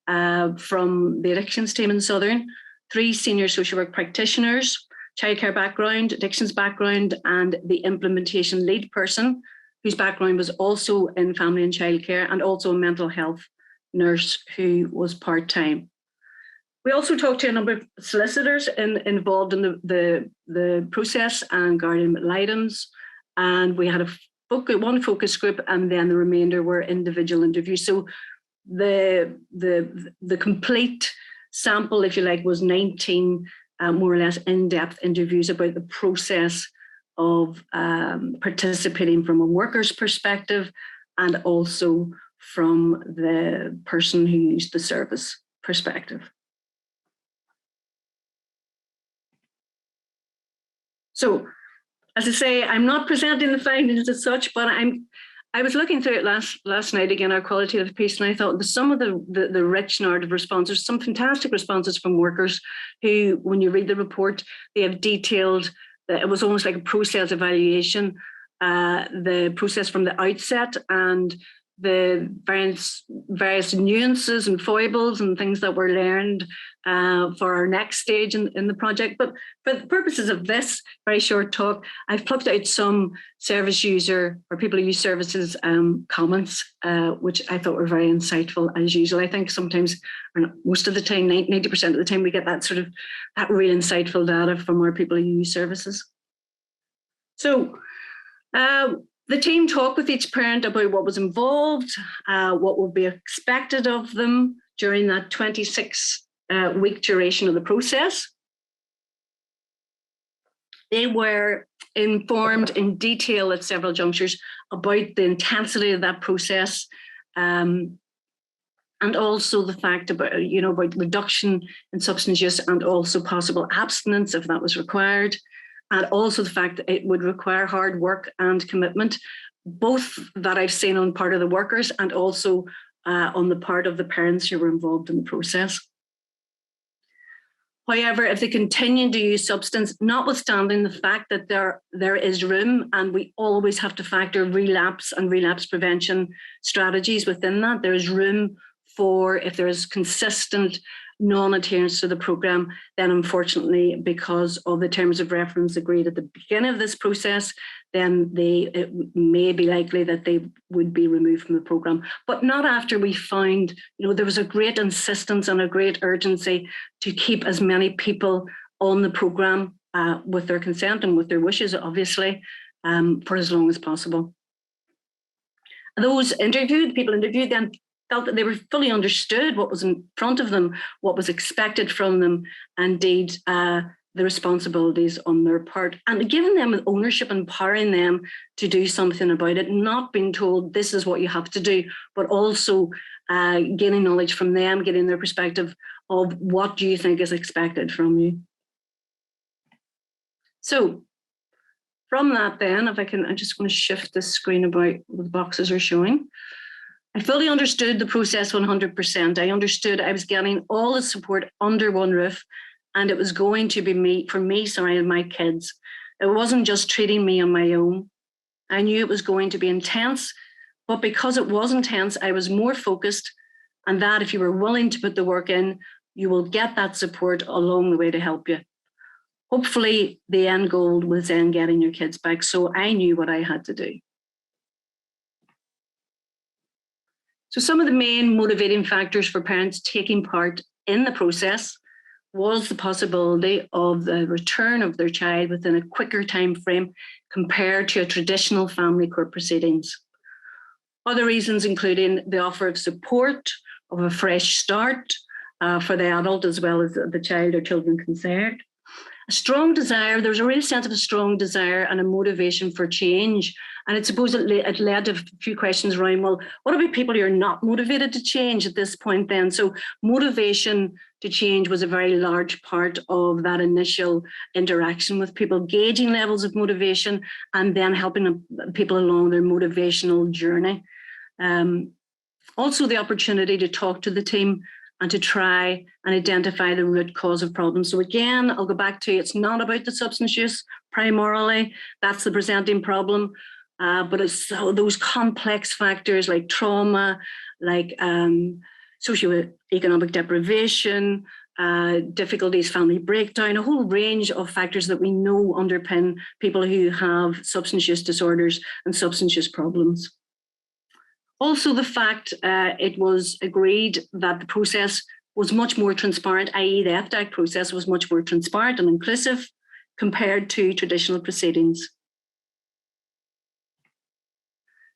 from the addictions team in Southern, 3 senior social work practitioners, childcare background, addictions background, and the implementation lead person, whose background was also in family and childcare, and also a mental health nurse who was part-time. We also talked to a number of solicitors involved in the process and guardian ad litems, and we had one focus group, and then the remainder were individual interviews. So the complete sample, if you like, was 19 more or less in-depth interviews about the process of participating from a worker's perspective, and also from the person who used the service perspective. So, as I say, I'm not presenting the findings as such, but I was looking through it last night again, our qualitative piece, and I thought some of the rich narrative responses, some fantastic responses from workers who, when you read the report, they have detailed that it was almost like a process evaluation, the process from the outset, and the various nuances and foibles and things that were learned for our next stage in the project. But for the purposes of this very short talk, I've plucked out some service user or people who use services comments, which I thought were very insightful as usual. I think sometimes, or most of the time, 90% of the time, we get that real insightful data from our people who use services. So, the team talked with each parent about what was involved, what would be expected of them during that 26-week duration of the process. They were informed in detail at several junctures about the intensity of that process, and also the fact about reduction in substance use and also possible abstinence if that was required. And also the fact that it would require hard work and commitment, both that I've seen on part of the workers and also on the part of the parents who were involved in the process. However, if they continue to use substance, notwithstanding the fact that there is room, and we always have to factor relapse and relapse prevention strategies within that, there is room for, if there is consistent non-adherence to the programme, then unfortunately, because of the terms of reference agreed at the beginning of this process, then it may be likely that they would be removed from the programme. But not after we found, there was a great insistence and a great urgency to keep as many people on the programme with their consent and with their wishes, obviously, for as long as possible. Those interviewed, people interviewed then, felt that they were fully understood what was in front of them, what was expected from them, indeed the responsibilities on their part, and giving them ownership, empowering them to do something about it, not being told this is what you have to do, but also gaining knowledge from them, getting their perspective of what do you think is expected from you. So from that then, if I can, I'm just going to shift this screen about what the boxes are showing. I fully understood the process 100%. I understood I was getting all the support under one roof, and it was going to be for me, and my kids. It wasn't just treating me on my own. I knew it was going to be intense, but because it was intense, I was more focused, and that if you were willing to put the work in, you will get that support along the way to help you. Hopefully, the end goal was then getting your kids back, so I knew what I had to do. So some of the main motivating factors for parents taking part in the process was the possibility of the return of their child within a quicker time frame compared to a traditional family court proceedings. Other reasons including the offer of support, of a fresh start for the adult as well as the child or children concerned. A strong desire, there was a real sense of a strong desire and a motivation for change. And I suppose it led to a few questions around, well, what about people who are not motivated to change at this point then? So motivation to change was a very large part of that initial interaction with people, gauging levels of motivation and then helping people along their motivational journey. Also the opportunity to talk to the team and to try and identify the root cause of problems. So again, I'll go back to, it's not about the substance use primarily, that's the presenting problem, but it's those complex factors like trauma, like socioeconomic deprivation, difficulties, family breakdown, a whole range of factors that we know underpin people who have substance use disorders and substance use problems. Also, the fact it was agreed that the process was much more transparent, i.e. the FDAC process was much more transparent and inclusive compared to traditional proceedings.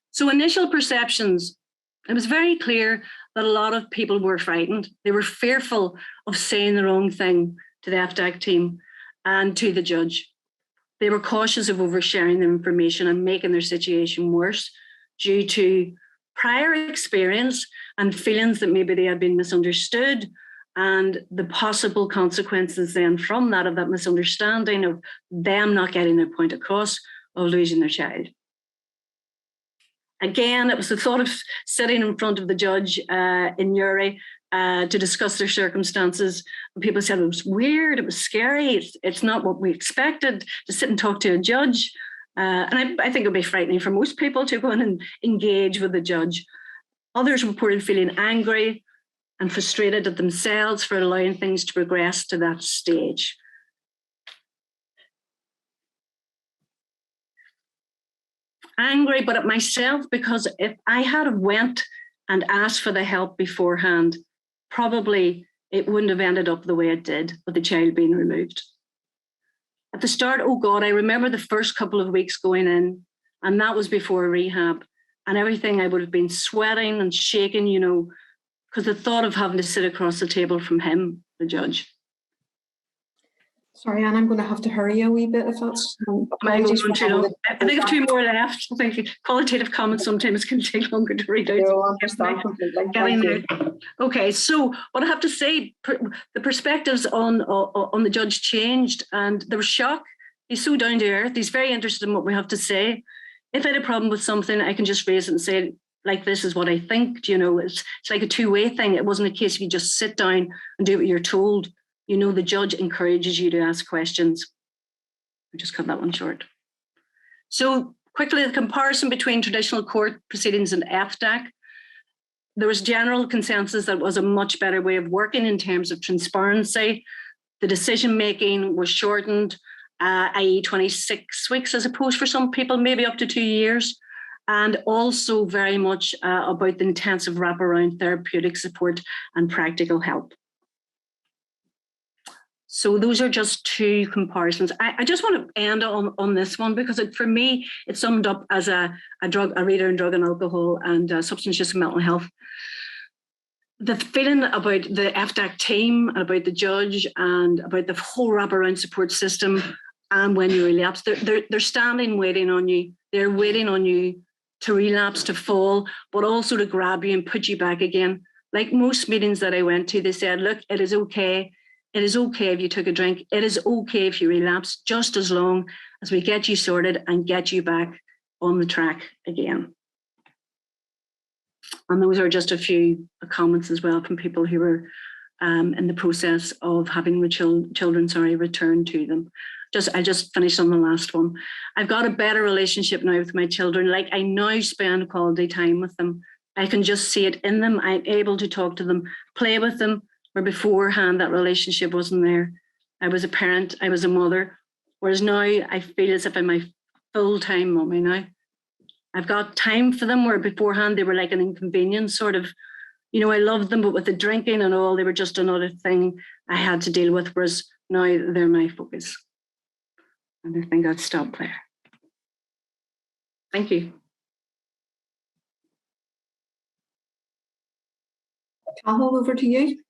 So initial perceptions, it was very clear that a lot of people were frightened. They were fearful of saying the wrong thing to the FDAC team and to the judge. They were cautious of oversharing their information and making their situation worse due to prior experience and feelings that maybe they had been misunderstood and the possible consequences then from that, of that misunderstanding, of them not getting their point across, of losing their child. Again, it was the thought of sitting in front of the judge in Uri to discuss their circumstances. And people said it was weird, it was scary, it's not what we expected to sit and talk to a judge. And I think it would be frightening for most people to go in and engage with the judge. Others reported feeling angry and frustrated at themselves for allowing things to progress to that stage. Angry, but at myself, because if I had went and asked for the help beforehand, probably it wouldn't have ended up the way it did, with the child being removed. At the start, oh God, I remember the first couple of weeks going in, and that was before rehab, and everything, I would have been sweating and shaking, you know, because the thought of having to sit across the table from him, the judge. Sorry, Anne, I'm going to have to hurry a wee bit if that's... I think I have two more left. I think qualitative comments sometimes can take longer to read out. No, I understand completely. Thank you. Okay, so what I have to say, the perspectives on the judge changed, and there was shock. He's so down to earth. He's very interested in what we have to say. If I had a problem with something, I can just raise it and say, like, this is what I think. You know, it's like a two-way thing. It wasn't a case of you just sit down and do what you're told. You know, the judge encourages you to ask questions. I just cut that one short. So quickly, the comparison between traditional court proceedings and FDAC. There was general consensus that it was a much better way of working in terms of transparency. The decision-making was shortened, i.e. 26 weeks, as opposed for some people, maybe up to 2 years. And also very much about the intensive wraparound therapeutic support and practical help. So those are just two comparisons. I just want to end on this one because for me, it summed up as a reader in drug and alcohol and substance use and mental health. The feeling about the FDAC team, and about the judge, and about the whole wraparound support system, and when you relapse, they're standing waiting on you. They're waiting on you to relapse, to fall, but also to grab you and put you back again. Like most meetings that I went to, they said, look, it is okay. It is okay if you took a drink. It is okay if you relapse, just as long as we get you sorted and get you back on the track again. And those are just a few comments as well from people who were in the process of having the children returned to them. I just finished on the last one. I've got a better relationship now with my children. Like, I now spend quality time with them. I can just see it in them. I'm able to talk to them, play with them, where beforehand that relationship wasn't there. I was a parent, I was a mother, whereas now I feel as if I'm my full-time mummy now. I've got time for them, where beforehand they were like an inconvenience, sort of, you know, I loved them, but with the drinking and all, they were just another thing I had to deal with, whereas now they're my focus. And I think I'd stop there. Thank you. Cathal, over to you.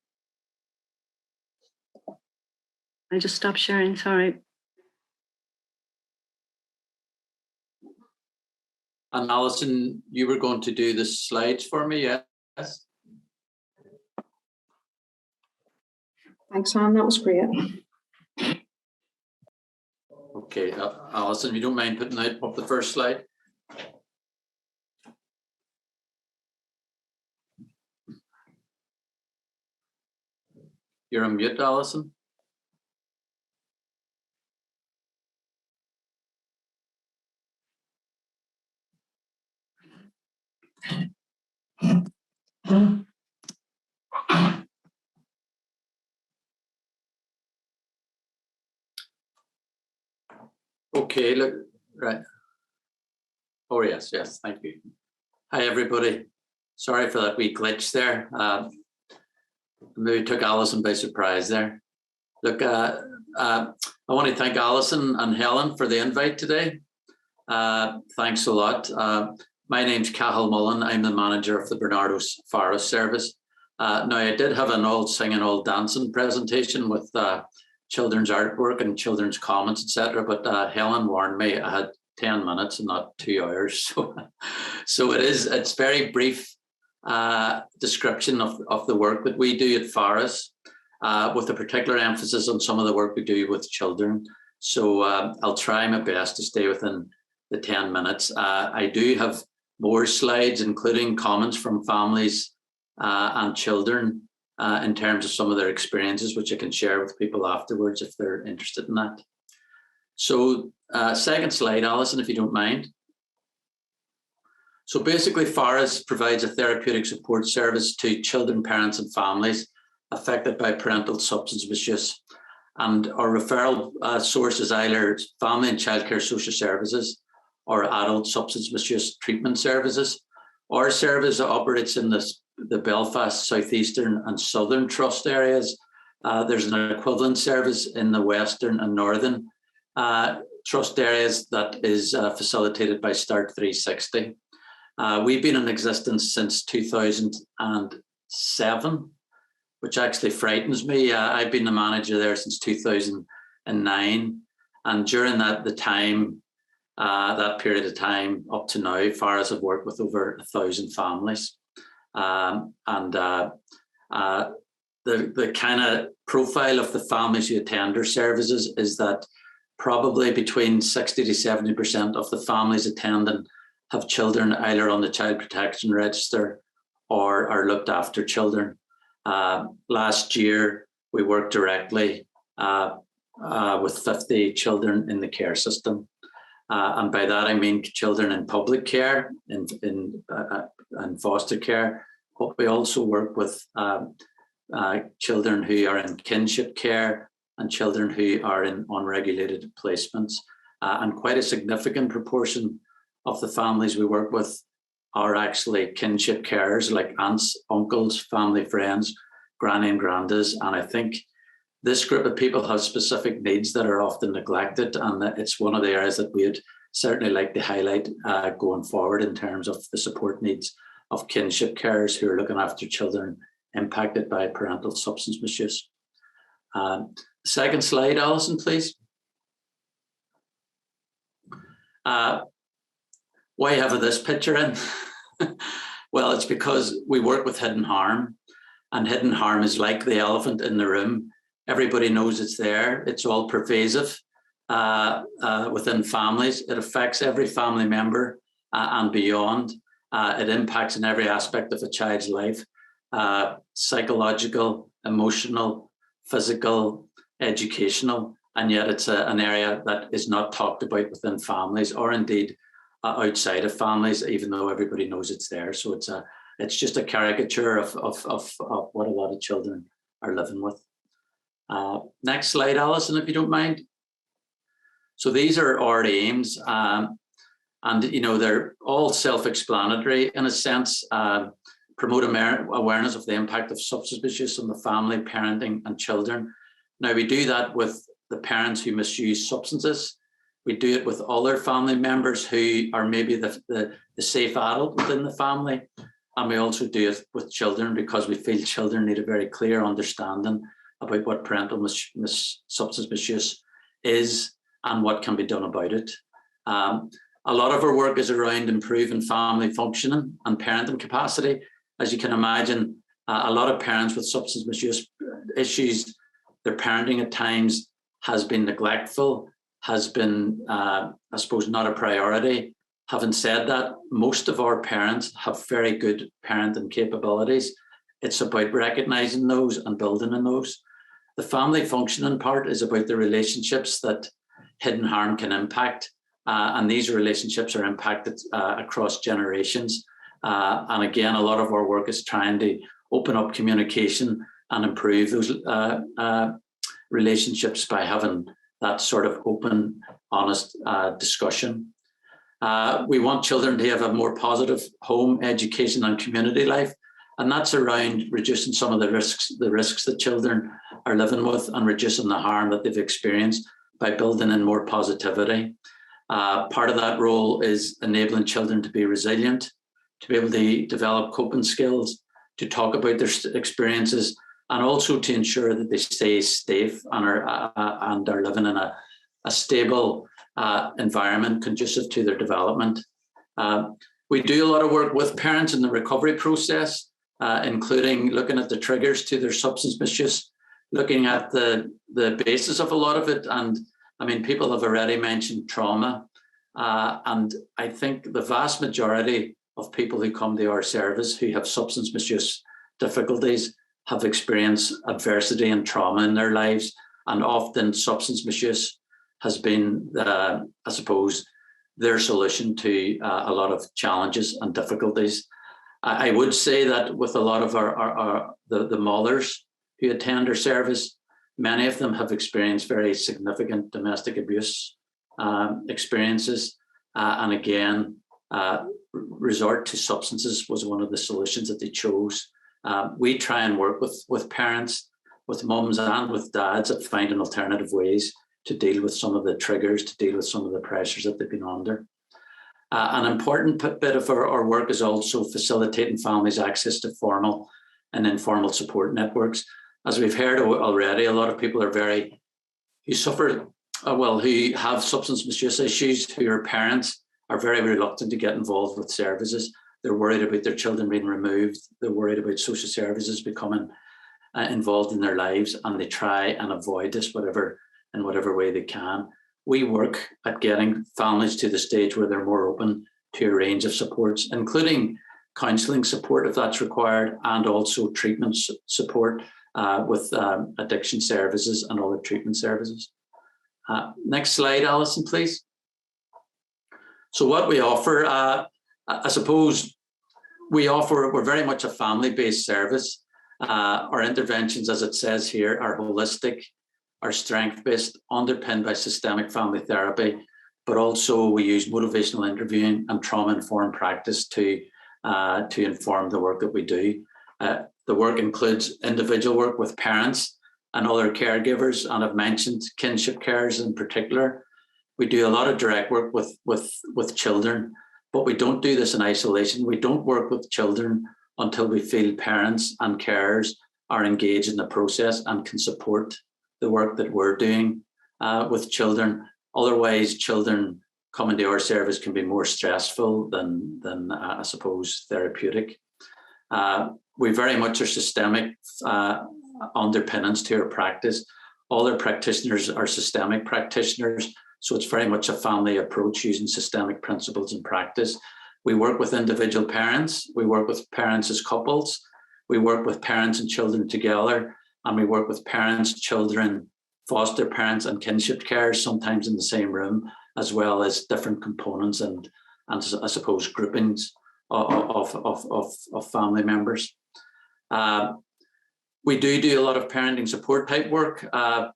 I just stopped sharing, sorry. And Alison, you were going to do the slides for me, yes? Thanks, Anne, that was great. Okay, Alison, if you don't mind putting up the first slide. You're on mute, Alison. Okay, look, right. Oh, yes, thank you. Hi, everybody. Sorry for that wee glitch there. Maybe took Alison by surprise there. Look, I want to thank Alison and Helen for the invite today. Thanks a lot. My name's Cathal Mullen. I'm the manager of the Barnardo's Forest Service. Now, I did have an all singing, all dancing presentation with children's artwork and children's comments, etc. But Helen warned me I had 10 minutes and not 2 hours. So it's very brief description of the work that we do at Forest, with a particular emphasis on some of the work we do with children. So I'll try my best to stay within the 10 minutes. I do have more slides, including comments from families and children in terms of some of their experiences, which I can share with people afterwards if they're interested in that. So second slide, Alison, if you don't mind. So basically, Forest provides a therapeutic support service to children, parents and families affected by parental substance misuse. And our referral source is either family and childcare social services or adult substance misuse treatment services. Our service operates in the Belfast, Southeastern and Southern Trust areas. There's an equivalent service in the Western and Northern Trust areas that is facilitated by Start 360. We've been in existence since 2007, which actually frightens me. I've been the manager there since 2009. And during that period of time up to now, Forest have worked with over 1,000 families. The kind of profile of the families who attend our services is that probably between 60 to 70% of the families attending have children either on the child protection register or are looked after children. Last year, we worked directly with 50 children in the care system. And by that, I mean children in public care, in foster care, but we also work with children who are in kinship care and children who are in unregulated placements. And quite a significant proportion of the families we work with are actually kinship carers, like aunts, uncles, family friends, granny and grandas. And I think this group of people have specific needs that are often neglected, and it's one of the areas that we'd certainly like to highlight going forward in terms of the support needs of kinship carers who are looking after children impacted by parental substance misuse. Second slide, Alison, please. Why have this picture in? Well, it's because we work with hidden harm, and hidden harm is like the elephant in the room. Everybody knows it's there. It's all pervasive within families. It affects every family member and beyond. It impacts in every aspect of a child's life, psychological, emotional, physical, educational, and yet it's an area that is not talked about within families, or indeed outside of families, even though everybody knows it's there. So it's just a caricature of what a lot of children are living with. Next slide, Alison, if you don't mind. So these are our aims, and they're all self-explanatory in a sense. Promote awareness of the impact of substance misuse on the family, parenting, and children. Now, we do that with the parents who misuse substances. We do it with other family members who are maybe the safe adult within the family. And we also do it with children, because we feel children need a very clear understanding about what parental substance misuse is and what can be done about it. A lot of our work is around improving family functioning and parenting capacity. As you can imagine, a lot of parents with substance misuse issues, their parenting at times has been neglectful, has been, I suppose, not a priority. Having said that, most of our parents have very good parenting capabilities. It's about recognizing those and building on those. The family functioning part is about the relationships that hidden harm can impact. And these relationships are impacted across generations. And again, a lot of our work is trying to open up communication and improve those relationships by having that sort of open, honest discussion. We want children to have a more positive home, education, and community life. And that's around reducing some of the risks that children are living with, and reducing the harm that they've experienced by building in more positivity. Part of that role is enabling children to be resilient, to be able to develop coping skills, to talk about their experiences, and also to ensure that they stay safe and are living in a stable environment conducive to their development. We do a lot of work with parents in the recovery process, including looking at the triggers to their substance misuse, looking at the basis of a lot of it. And I mean, people have already mentioned trauma. And I think the vast majority of people who come to our service who have substance misuse difficulties have experienced adversity and trauma in their lives. And often substance misuse has been, I suppose, their solution to a lot of challenges and difficulties. I would say that with a lot of the mothers who attend our service, many of them have experienced very significant domestic abuse experiences. And again, resort to substances was one of the solutions that they chose. We try and work with parents, with mums and with dads at finding alternative ways to deal with some of the triggers, to deal with some of the pressures that they've been under. An important bit of our work is also facilitating families' access to formal and informal support networks. As we've heard already, a lot of people are who have substance misuse issues, who are parents, are very reluctant to get involved with services. They're worried about their children being removed. They're worried about social services becoming involved in their lives, and they try and avoid this in whatever way they can. We work at getting families to the stage where they're more open to a range of supports, including counselling support if that's required, and also treatment support with addiction services and other treatment services. Next slide, Alison, please. So what we offer, I suppose we're very much a family-based service. Our interventions, as it says here, are holistic, are strength-based, underpinned by systemic family therapy, but also we use motivational interviewing and trauma-informed practice to inform the work that we do. The work includes individual work with parents and other caregivers, and I've mentioned kinship carers in particular. We do a lot of direct work with children, but we don't do this in isolation. We don't work with children until we feel parents and carers are engaged in the process and can support the work that we're doing with children. Otherwise, children coming to our service can be more stressful than I suppose, therapeutic. We very much are systemic underpinnings to our practice. All our practitioners are systemic practitioners, so it's very much a family approach using systemic principles in practice. We work with individual parents, we work with parents as couples, we work with parents and children together, and we work with parents, children, foster parents, and kinship carers, sometimes in the same room, as well as different components and I suppose groupings of family members. We do a lot of parenting support type work.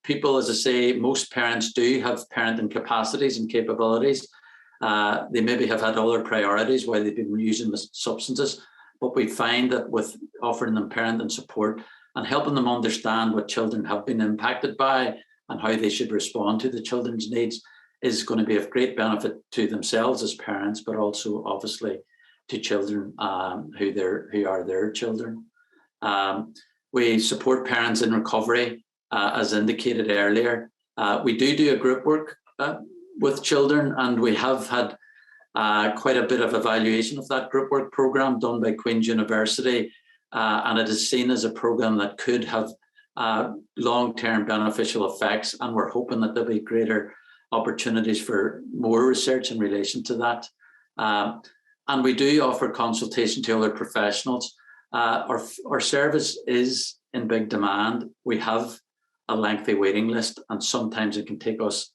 People, as I say, most parents do have parenting capacities and capabilities. They maybe have had other priorities while they've been using the substances, but we find that with offering them parenting support and helping them understand what children have been impacted by and how they should respond to the children's needs is going to be of great benefit to themselves as parents, but also obviously to children who are their children. We support parents in recovery, as indicated earlier. We do a group work with children, and we have had quite a bit of evaluation of that group work programme done by Queen's University, and it is seen as a programme that could have long-term beneficial effects, and we're hoping that there'll be greater opportunities for more research in relation to that. And we do offer consultation to other professionals. Our service is in big demand. We have a lengthy waiting list, and sometimes it can take us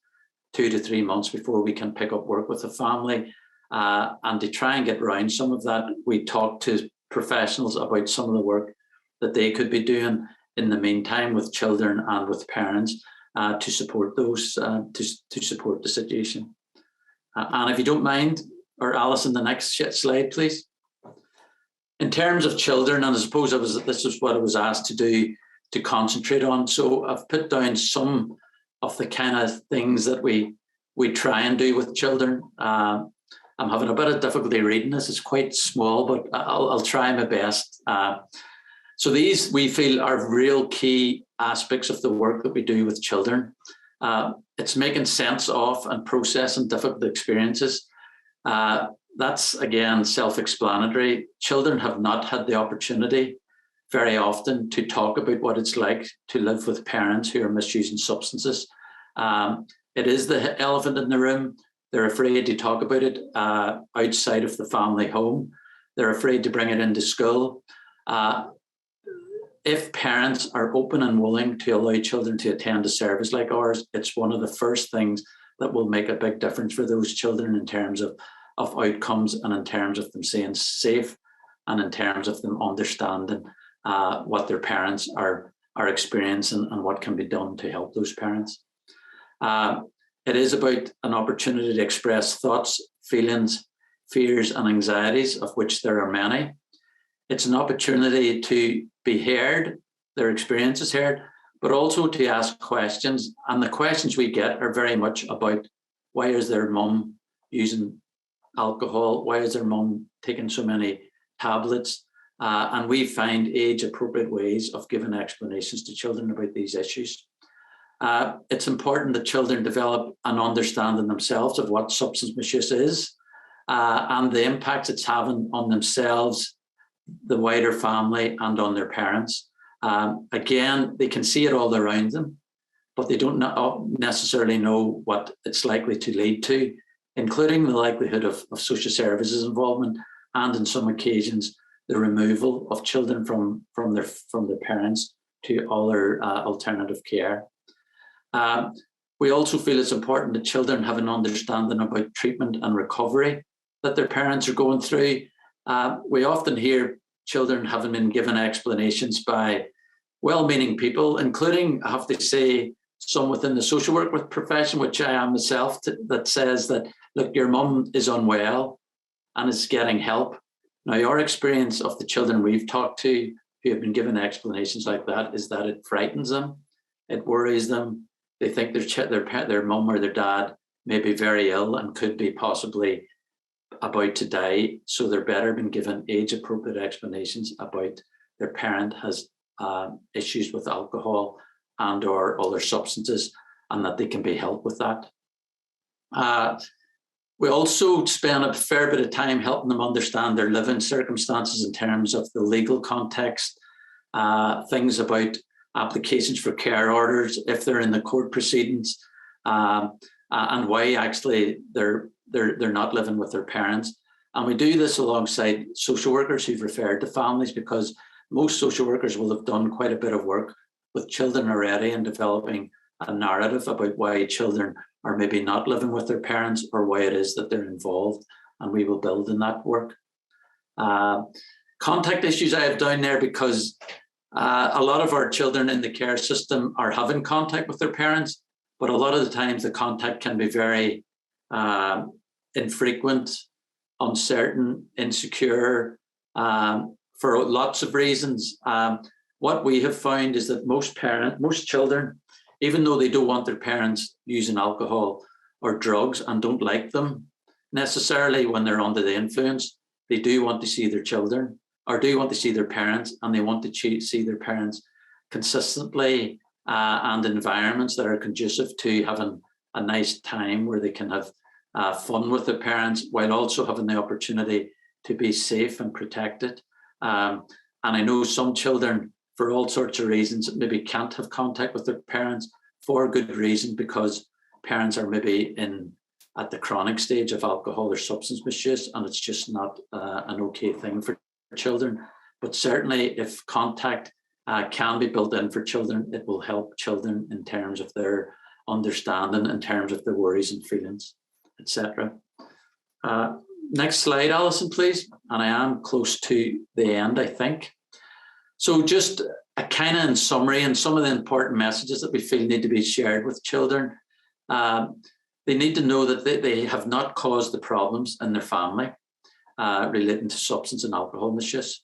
2 to 3 months before we can pick up work with a family. And to try and get around some of that, we talk to professionals about some of the work that they could be doing in the meantime with children and with parents to support those, to support the situation. And if you don't mind, or Alison, the next slide, please. In terms of children, and I suppose this is what I was asked to do, to concentrate on. So I've put down some of the kind of things that we try and do with children. I'm having a bit of difficulty reading this. It's quite small, but I'll try my best. So these we feel are real key aspects of the work that we do with children. It's making sense of and processing difficult experiences. That's, again, self-explanatory. Children have not had the opportunity very often to talk about what it's like to live with parents who are misusing substances. It is the elephant in the room. They're afraid to talk about it outside of the family home. They're afraid to bring it into school. If parents are open and willing to allow children to attend a service like ours, it's one of the first things that will make a big difference for those children in terms of outcomes, and in terms of them staying safe, and in terms of them understanding what their parents are experiencing and what can be done to help those parents. It is about an opportunity to express thoughts, feelings, fears, and anxieties, of which there are many. It's an opportunity to be heard, their experience is heard, but also to ask questions. And the questions we get are very much about, why is their mum using alcohol? Why is their mum taking so many tablets? And we find age-appropriate ways of giving explanations to children about these issues. It's important that children develop an understanding themselves of what substance misuse is and the impacts it's having on themselves, the wider family, and on their parents. Again, they can see it all around them, but they don't necessarily know what it's likely to lead to, including the likelihood of social services involvement, and in some occasions, the removal of children from their parents to other alternative care. We also feel it's important that children have an understanding about treatment and recovery that their parents are going through. We often hear children having been given explanations by well-meaning people, including, I have to say, some within the social work profession, which I am myself, that says that, look, your mum is unwell and is getting help. Now, our experience of the children we've talked to who have been given explanations like that is that it frightens them. It worries them. They think their mum or their dad may be very ill and could be possibly about to die. So they're better being given age-appropriate explanations about their parent has issues with alcohol and or other substances, and that they can be helped with that. We also spend a fair bit of time helping them understand their living circumstances in terms of the legal context, things about applications for care orders if they're in the court proceedings, and why actually they're not living with their parents. And we do this alongside social workers who've referred to families, because most social workers will have done quite a bit of work with children already in developing a narrative about why children are maybe not living with their parents or why it is that they're involved, and we will build in that work. Contact issues I have down there because a lot of our children in the care system are having contact with their parents, but a lot of the times the contact can be very infrequent, uncertain, insecure, for lots of reasons. What we have found is that most children, even though they don't want their parents using alcohol or drugs and don't like them necessarily when they're under the influence, they do want to see their children or do want to see their parents, and they want to see their parents consistently and environments that are conducive to having a nice time where they can have fun with their parents while also having the opportunity to be safe and protected. And I know some children, for all sorts of reasons, maybe can't have contact with their parents for a good reason, because parents are maybe at the chronic stage of alcohol or substance misuse, and it's just not an okay thing for children. But certainly if contact can be built in for children, it will help children in terms of their understanding, in terms of their worries and feelings, etc. Next slide, Alison, please. And I am close to the end, I think. So just a kind of in summary, and some of the important messages that we feel need to be shared with children. They need to know that they have not caused the problems in their family relating to substance and alcohol misuse.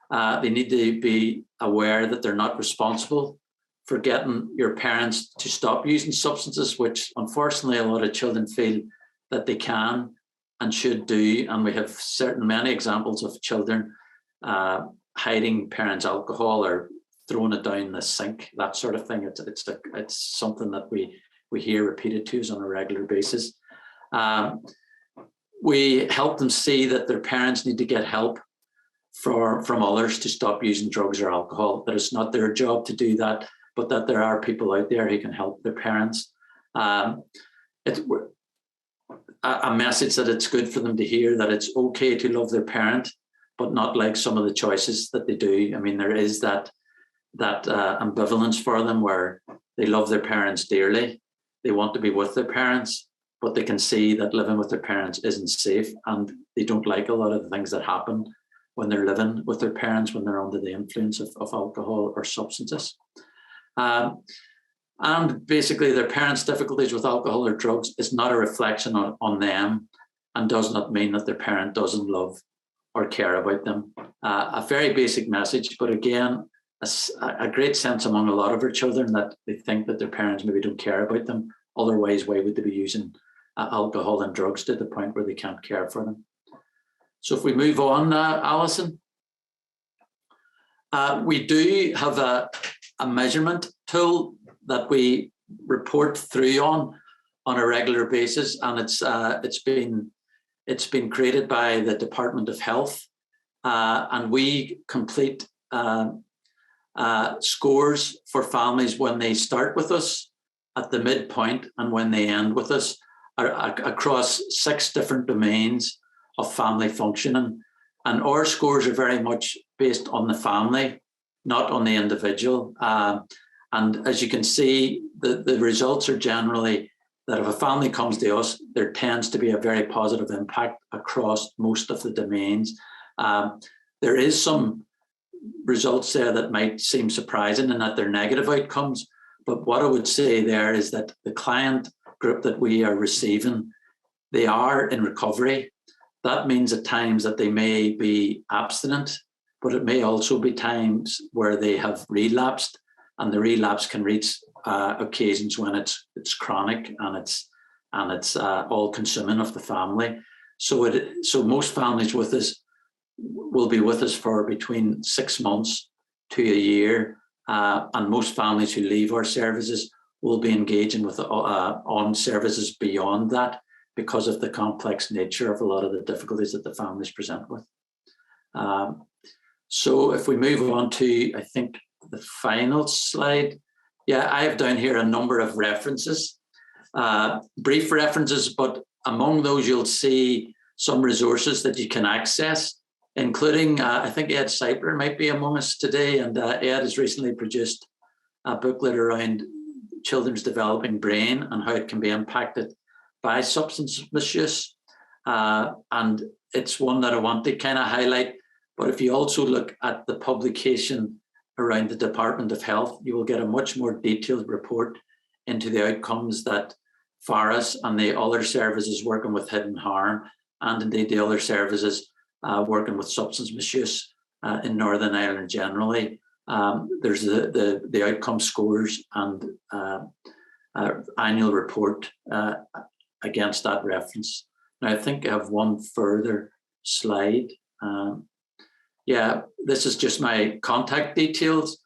They need to be aware that they're not responsible for getting your parents to stop using substances, which unfortunately a lot of children feel that they can and should do. And we have many examples of children hiding parents' alcohol or throwing it down the sink, that sort of thing. It's something that we hear repeated to us on a regular basis. We help them see that their parents need to get help from others to stop using drugs or alcohol, that it's not their job to do that, but that there are people out there who can help their parents. It's a message that it's good for them to hear, that it's okay to love their parent, but not like some of the choices that they do. I mean, there is that ambivalence for them where they love their parents dearly. They want to be with their parents, but they can see that living with their parents isn't safe, and they don't like a lot of the things that happen when they're living with their parents, when they're under the influence of alcohol or substances. And basically their parents' difficulties with alcohol or drugs is not a reflection on them, and does not mean that their parent doesn't love or care about them. A very basic message, but again, a great sense among a lot of our children that they think that their parents maybe don't care about them. Otherwise, why would they be using alcohol and drugs to the point where they can't care for them? So if we move on, Alison, we do have a measurement tool that we report through on a regular basis, and it's been created by the Department of Health, and we complete scores for families when they start with us, at the midpoint, and when they end with us, across 6 different domains of family functioning. And our scores are very much based on the family, not on the individual. And as you can see, the results are generally that if a family comes to us, there tends to be a very positive impact across most of the domains. There is some results there that might seem surprising in that they're negative outcomes. But what I would say there is that the client group that we are receiving, they are in recovery. That means at times that they may be abstinent, but it may also be times where they have relapsed, and the relapse can reach occasions when it's chronic and it's all consuming of the family. So most families with us will be with us for between 6 months to a year, and most families who leave our services will be engaging with on services beyond that because of the complex nature of a lot of the difficulties that the families present with. So if we move on to, I think, the final slide. Yeah, I have down here a number of references, brief references, but among those you'll see some resources that you can access, including, I think Ed Seipler might be among us today, and Ed has recently produced a booklet around children's developing brain and how it can be impacted by substance misuse. And it's one that I want to kind of highlight, but if you also look at the publication around the Department of Health, you will get a much more detailed report into the outcomes that FARAS and the other services working with hidden harm, and indeed the other services working with substance misuse in Northern Ireland generally. There's the outcome scores and annual report against that reference. Now, I think I have one further slide. Yeah, this is just my contact details.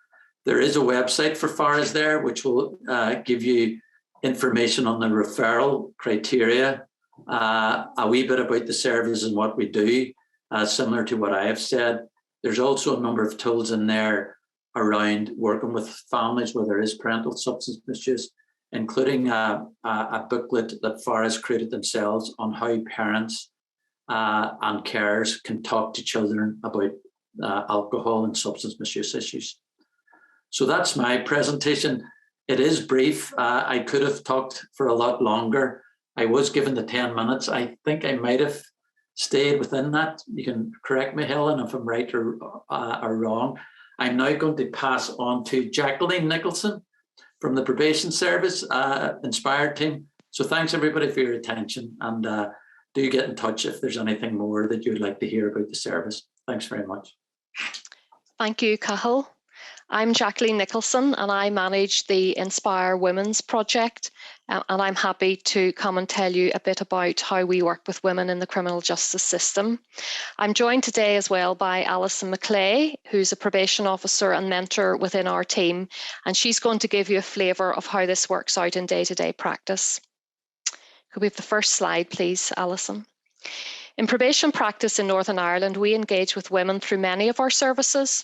There is a website for FARAS there, which will give you information on the referral criteria, a wee bit about the service and what we do, similar to what I have said. There's also a number of tools in there around working with families where there is parental substance misuse, including a booklet that FARAS created themselves on how parents and carers can talk to children about alcohol and substance misuse issues. So that's my presentation. It is brief. I could have talked for a lot longer. I was given the 10 minutes. I think I might have stayed within that. You can correct me, Helen, if I'm right or wrong. I'm now going to pass on to Jacqueline Nicholson from the Probation Service Inspired team. So thanks everybody for your attention, and do get in touch if there's anything more that you'd like to hear about the service. Thanks very much. Thank you, Cathal. I'm Jacqueline Nicholson and I manage the Inspire Women's project, and I'm happy to come and tell you a bit about how we work with women in the criminal justice system. I'm joined today as well by Alison McClay, who's a probation officer and mentor within our team, and she's going to give you a flavour of how this works out in day-to-day practice. Could we have the first slide, please, Alison? In probation practice in Northern Ireland, we engage with women through many of our services.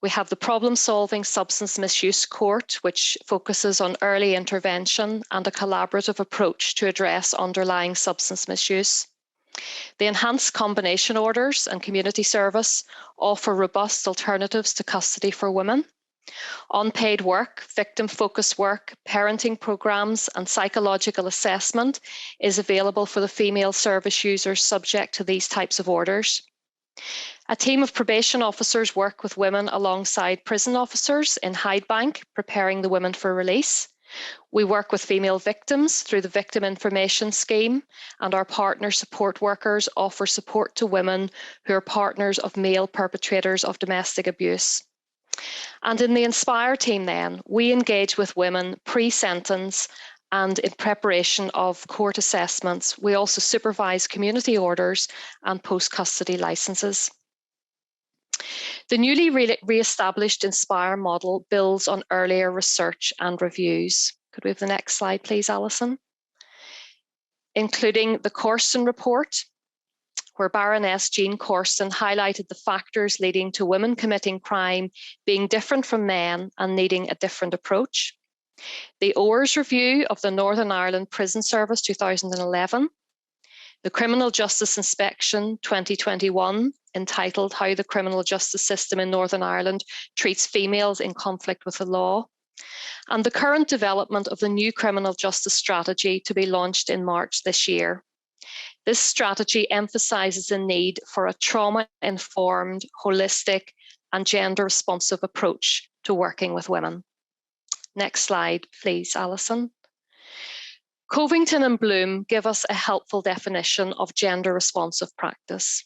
We have the problem-solving substance misuse court, which focuses on early intervention and a collaborative approach to address underlying substance misuse. The enhanced combination orders and community service offer robust alternatives to custody for women. Unpaid work, victim-focused work, parenting programs and psychological assessment is available for the female service users subject to these types of orders. A team of probation officers work with women alongside prison officers in Hydebank, preparing the women for release. We work with female victims through the Victim Information Scheme, and our partner support workers offer support to women who are partners of male perpetrators of domestic abuse. And in the Inspire team then, we engage with women pre-sentence and in preparation of court assessments. We also supervise community orders and post-custody licenses. The newly re-established Inspire model builds on earlier research and reviews. Could we have the next slide, please, Alison? Including the Corsten report, where Baroness Jean Corsten highlighted the factors leading to women committing crime being different from men and needing a different approach. The ORS review of the Northern Ireland Prison Service 2011, the Criminal Justice Inspection 2021, entitled How the Criminal Justice System in Northern Ireland Treats Females in Conflict with the Law, and the current development of the new criminal justice strategy to be launched in March this year. This strategy emphasises the need for a trauma-informed, holistic and gender-responsive approach to working with women. Next slide, please, Alison. Covington and Bloom give us a helpful definition of gender-responsive practice.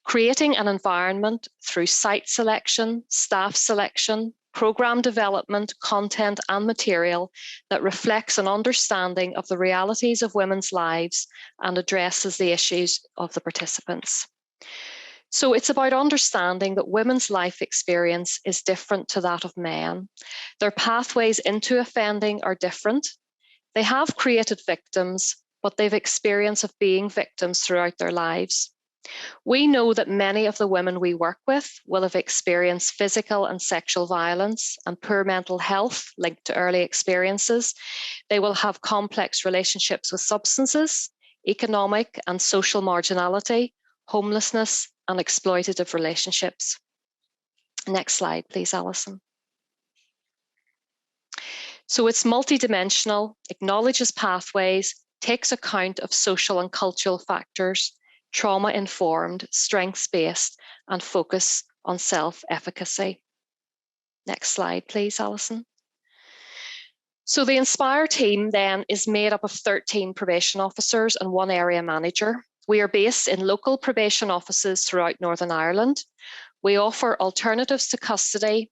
Creating an environment through site selection, staff selection, programme development, content and material that reflects an understanding of the realities of women's lives and addresses the issues of the participants. So it's about understanding that women's life experience is different to that of men. Their pathways into offending are different. They have created victims, but they've experience of being victims throughout their lives. We know that many of the women we work with will have experienced physical and sexual violence and poor mental health linked to early experiences. They will have complex relationships with substances, economic and social marginality, homelessness, and exploitative relationships. Next slide, please, Alison. So it's multidimensional, acknowledges pathways, takes account of social and cultural factors, trauma-informed, strengths-based, and focus on self-efficacy. Next slide, please, Alison. So the Inspire team then is made up of 13 probation officers and 1 area manager. We are based in local probation offices throughout Northern Ireland. We offer alternatives to custody,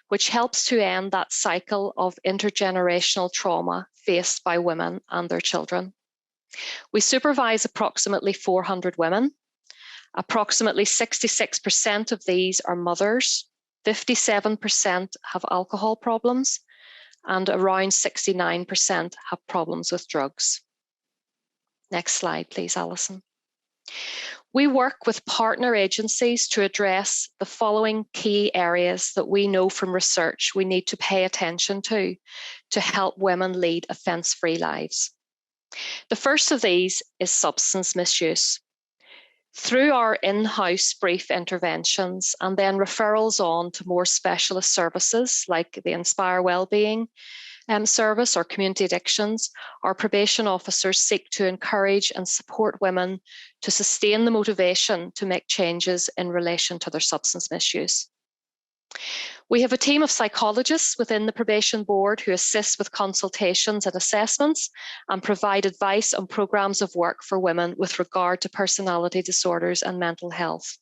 which helps to end that cycle of intergenerational trauma faced by women and their children. We supervise approximately 400 women. Approximately 66% of these are mothers, 57% have alcohol problems, and around 69% have problems with drugs. Next slide, please, Alison. We work with partner agencies to address the following key areas that we know from research we need to pay attention to help women lead offence-free lives. The first of these is substance misuse. Through our in-house brief interventions and then referrals on to more specialist services like the Inspire Wellbeing service or community addictions, our probation officers seek to encourage and support women to sustain the motivation to make changes in relation to their substance misuse. We have a team of psychologists within the probation board who assist with consultations and assessments and provide advice on programs of work for women with regard to personality disorders and mental health.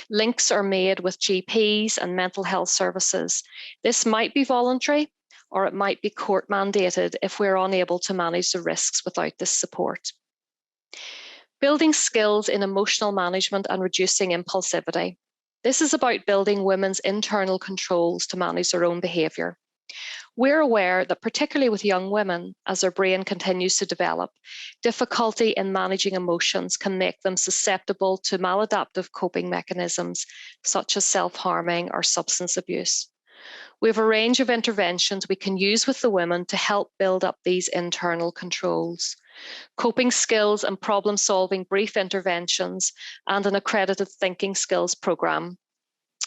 Links are made with GPs and mental health services. This might be voluntary or it might be court mandated if we're unable to manage the risks without this support. Building skills in emotional management and reducing impulsivity. This is about building women's internal controls to manage their own behaviour. We're aware that particularly with young women, as their brain continues to develop, difficulty in managing emotions can make them susceptible to maladaptive coping mechanisms such as self-harming or substance abuse. We have a range of interventions we can use with the women to help build up these internal controls. Coping skills and problem-solving brief interventions, and an accredited thinking skills programme.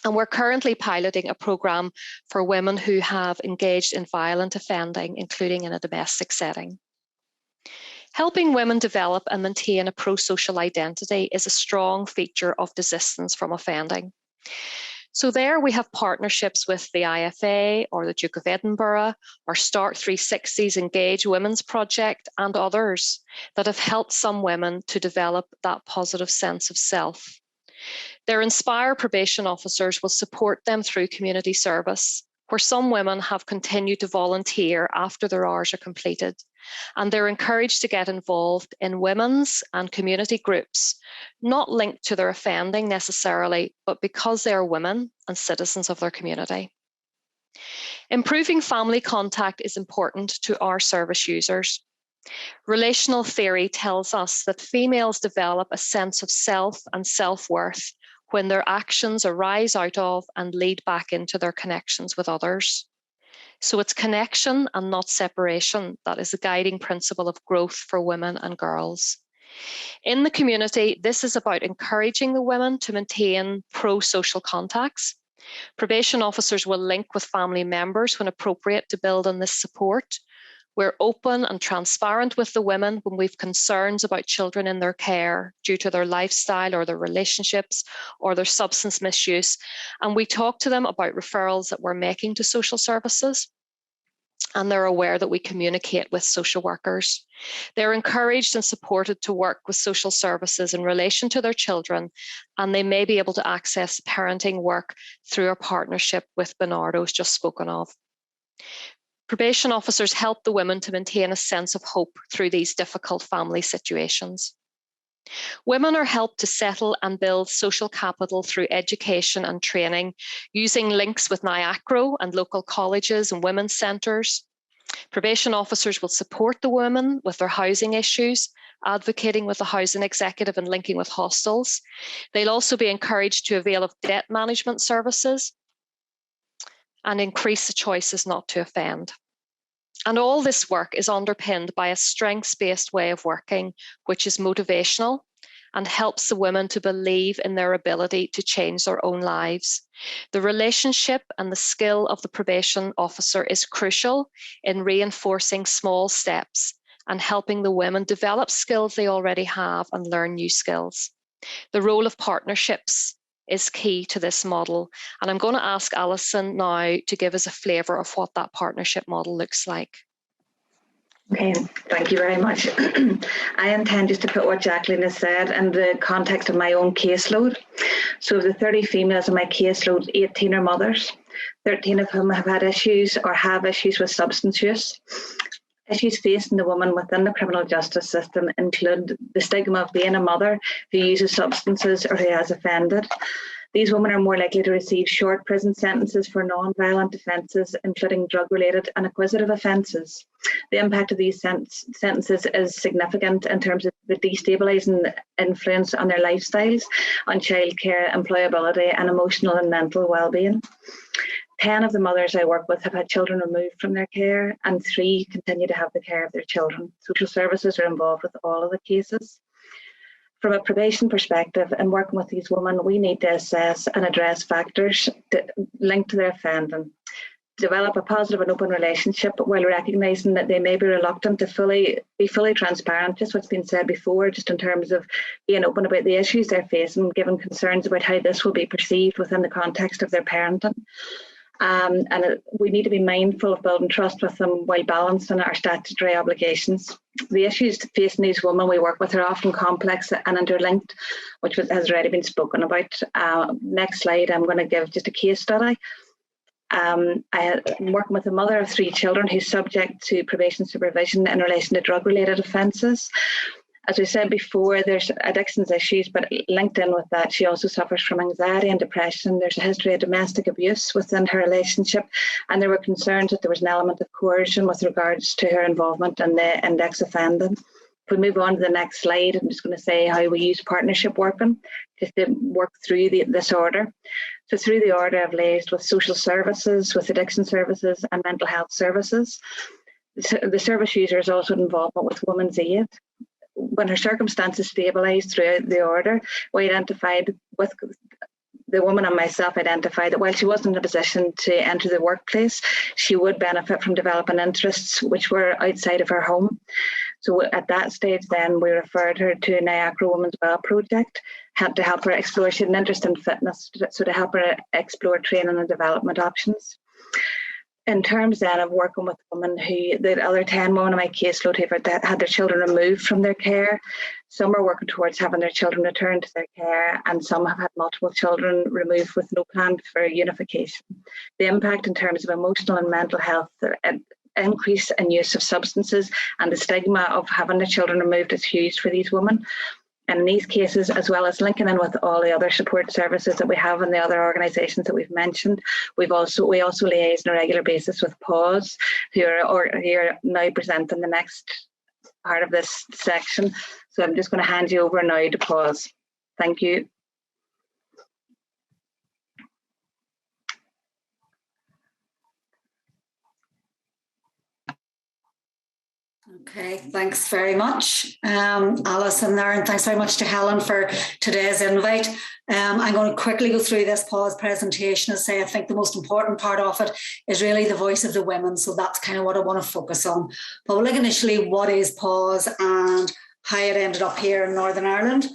And we're currently piloting a programme for women who have engaged in violent offending, including in a domestic setting. Helping women develop and maintain a pro-social identity is a strong feature of desistance from offending. So there we have partnerships with the IFA or the Duke of Edinburgh or Start 360's Engage Women's Project and others that have helped some women to develop that positive sense of self. Their Inspire probation officers will support them through community service, where some women have continued to volunteer after their hours are completed, and they're encouraged to get involved in women's and community groups, not linked to their offending necessarily, but because they are women and citizens of their community. Improving family contact is important to our service users. Relational theory tells us that females develop a sense of self and self-worth when their actions arise out of and lead back into their connections with others. So it's connection and not separation that is the guiding principle of growth for women and girls. In the community, this is about encouraging the women to maintain pro-social contacts. Probation officers will link with family members when appropriate to build on this support. We're open and transparent with the women when we've concerns about children in their care due to their lifestyle or their relationships or their substance misuse. And we talk to them about referrals that we're making to social services. and they're aware that we communicate with social workers. They're encouraged and supported to work with social services in relation to their children, and they may be able to access parenting work through our partnership with Bernardo's just spoken of. Probation officers help the women to maintain a sense of hope through these difficult family situations. Women are helped to settle and build social capital through education and training, using links with NIACRO and local colleges and women's centres. Probation officers will support the women with their housing issues, advocating with the housing executive and linking with hostels. They'll also be encouraged to avail of debt management services and increase the choices not to offend. And all this work is underpinned by a strengths-based way of working, which is motivational and helps the women to believe in their ability to change their own lives. The relationship and the skill of the probation officer is crucial in reinforcing small steps and helping the women develop skills they already have and learn new skills. The role of partnerships is key to this model. And I'm going to ask Alison now to give us a flavour of what that partnership model looks like. Okay, thank you very much. I intend just to put what Jacqueline has said in the context of my own caseload. So of the 30 females in my caseload, 18 are mothers, 13 of whom have had issues or have issues with substance use. Issues facing the woman within the criminal justice system include the stigma of being a mother who uses substances or who has offended. These women are more likely to receive short prison sentences for non-violent offences, including drug-related and acquisitive offences. The impact of these sentences is significant in terms of the destabilising influence on their lifestyles, on childcare, employability and emotional and mental well-being. 10 of the mothers I work with have had children removed from their care, and 3 continue to have the care of their children. Social services are involved with all of the cases. From a probation perspective, in working with these women, we need to assess and address factors linked to their offending, develop a positive and open relationship while recognising that they may be reluctant to be fully transparent, just what's been said before, just in terms of being open about the issues they're facing, given concerns about how this will be perceived within the context of their parenting. We need to be mindful of building trust with them while balancing our statutory obligations. The issues facing these women we work with are often complex and interlinked, which has already been spoken about. Next slide, I'm going to give just a case study. I'm working with a mother of 3 children who's subject to probation supervision in relation to drug-related offences. As we said before, there's addictions issues, but linked in with that, she also suffers from anxiety and depression. There's a history of domestic abuse within her relationship, and there were concerns that there was an element of coercion with regards to her involvement in the index offending. If we move on to the next slide, I'm just going to say how we use partnership working just to work through this order. So through the order, I've liaised with social services, with addiction services and mental health services. The service user is also involvement with Women's Aid. When her circumstances stabilised throughout the order, we identified with the woman and myself identified that while she wasn't in a position to enter the workplace, she would benefit from developing interests which were outside of her home. So at that stage then we referred her to a NIACRO Women's Well project to help her explore. She had an interest in fitness, so to help her explore training and development options. In terms then of working with women the other 10 women in my caseload who had their children removed from their care, some are working towards having their children returned to their care, and some have had multiple children removed with no plan for unification. The impact in terms of emotional and mental health, increase in use of substances, and the stigma of having their children removed is huge for these women. And in these cases, as well as linking in with all the other support services that we have in the other organisations that we've mentioned, we also liaise on a regular basis with PAWS, who are now presenting the next part of this section. So I'm just going to hand you over now to PAWS. Thank you. Okay, thanks very much, Alison there, and thanks very much to Helen for today's invite. I'm going to quickly go through this PAWS presentation and say I think the most important part of it is really the voice of the women, so that's kind of what I want to focus on. But we'll look initially what is PAWS and how it ended up here in Northern Ireland,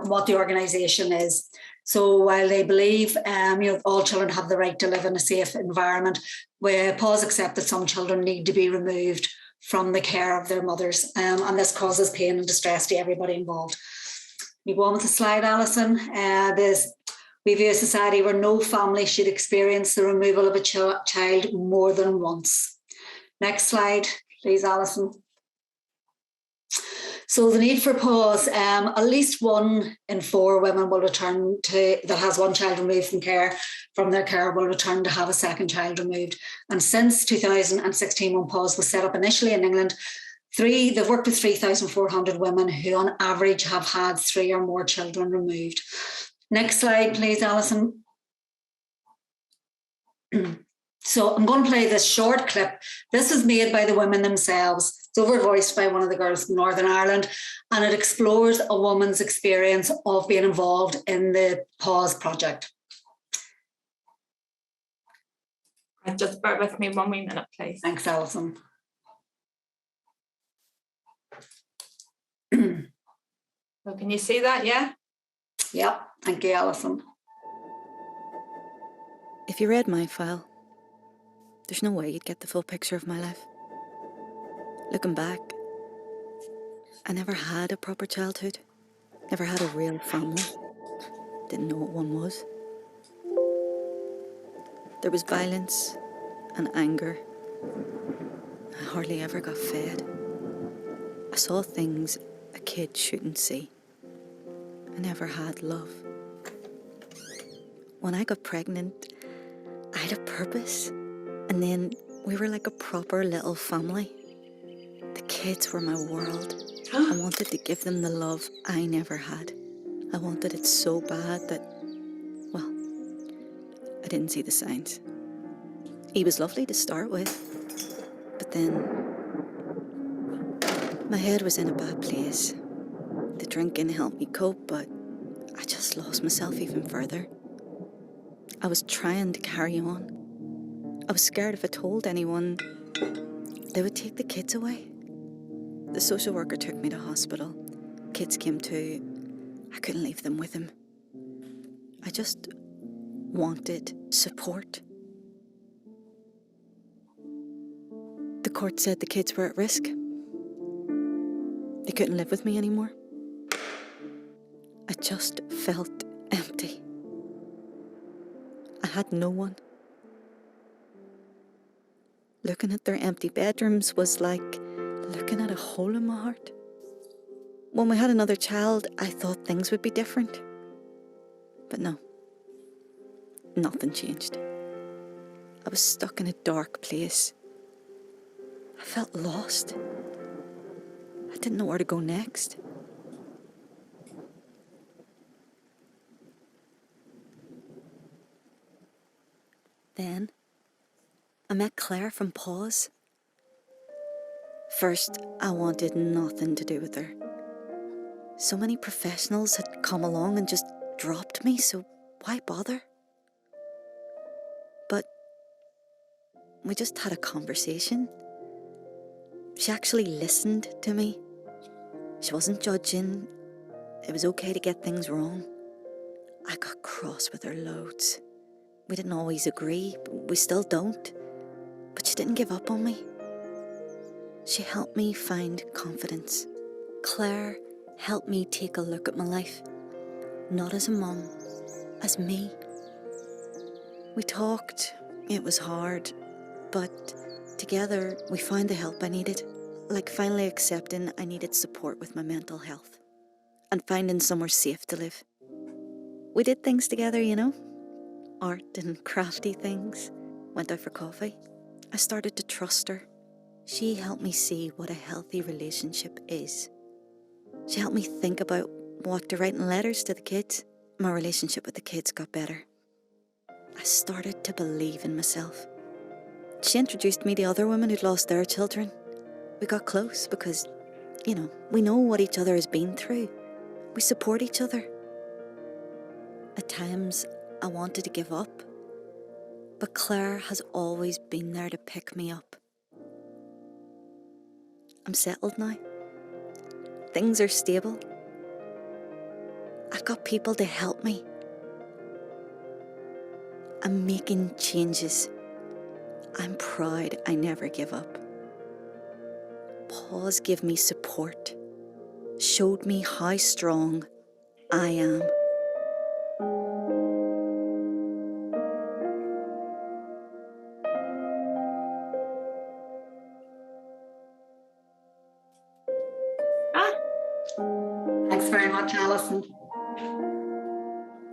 what the organisation is. So while they believe all children have the right to live in a safe environment, PAWS accept that some children need to be removed from the care of their mothers, and this causes pain and distress to everybody involved. You go on with the slide, Alison. We view a society where no family should experience the removal of a child more than once. Next slide, please, Alison. So the need for PAWS, at least 1 in 4 women will return that has one child removed from their care will return to have a second child removed. And since 2016, when PAWS was set up initially in England, they've worked with 3,400 women who on average have had 3 or more children removed. Next slide, please, Alison. So I'm going to play this short clip. This is made by the women themselves. It's over-voiced by one of the girls from Northern Ireland, and it explores a woman's experience of being involved in the PAWS project. Just bear with me 1 minute, please. Thanks, Alison. So can you see that, yeah? Yep, thank you, Alison. If you read my file, there's no way you'd get the full picture of my life. Looking back, I never had a proper childhood, never had a real family, didn't know what one was. There was violence and anger. I hardly ever got fed. I saw things a kid shouldn't see. I never had love. When I got pregnant, I had a purpose, and then we were like a proper little family. The kids were my world. I wanted to give them the love I never had. I wanted it so bad that, well, I didn't see the signs. He was lovely to start with, but then my head was in a bad place. The drinking helped me cope, but I just lost myself even further. I was trying to carry on. I was scared if I told anyone, they would take the kids away. The social worker took me to hospital. Kids came too. I couldn't leave them with him. I just wanted support. The court said the kids were at risk. They couldn't live with me anymore. I just felt empty. I had no one. Looking at their empty bedrooms was like looking at a hole in my heart. When we had another child, I thought things would be different. But no, nothing changed. I was stuck in a dark place. I felt lost. I didn't know where to go next. Then, I met Claire from PAWS. First, I wanted nothing to do with her. So many professionals had come along and just dropped me, so why bother? But we just had a conversation. She actually listened to me. She wasn't judging. It was okay to get things wrong. I got cross with her loads. We didn't always agree, but we still don't. But she didn't give up on me. She helped me find confidence. Claire helped me take a look at my life, not as a mum, as me. We talked, it was hard, but together we found the help I needed, like finally accepting I needed support with my mental health and finding somewhere safe to live. We did things together, you know, art and crafty things, went out for coffee. I started to trust her. She helped me see what a healthy relationship is. She helped me think about what to write in letters to the kids. My relationship with the kids got better. I started to believe in myself. She introduced me to other women who'd lost their children. We got close because, you know, we know what each other has been through. We support each other. At times, I wanted to give up, but Claire has always been there to pick me up. I'm settled now. Things are stable. I've got people to help me, I'm making changes. I'm proud I never give up. Pause gave me support, showed me how strong I am. Thanks very much, Alison.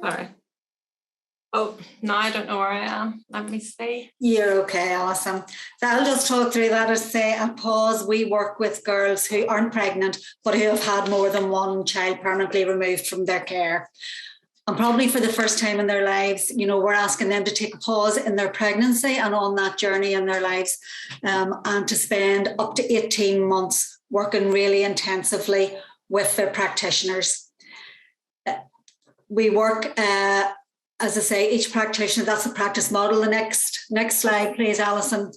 Sorry. Oh, no, I don't know where I am. Let me see. You're okay, Alison. So I'll just talk through that and say, and pause, we work with girls who aren't pregnant, but who have had more than one child permanently removed from their care. And probably for the first time in their lives, you know, we're asking them to take a pause in their pregnancy and on that journey in their lives, and to spend up to 18 months working really intensively with their practitioners. We work, as I say, each practitioner, that's a practice model. The next slide, please, Alison.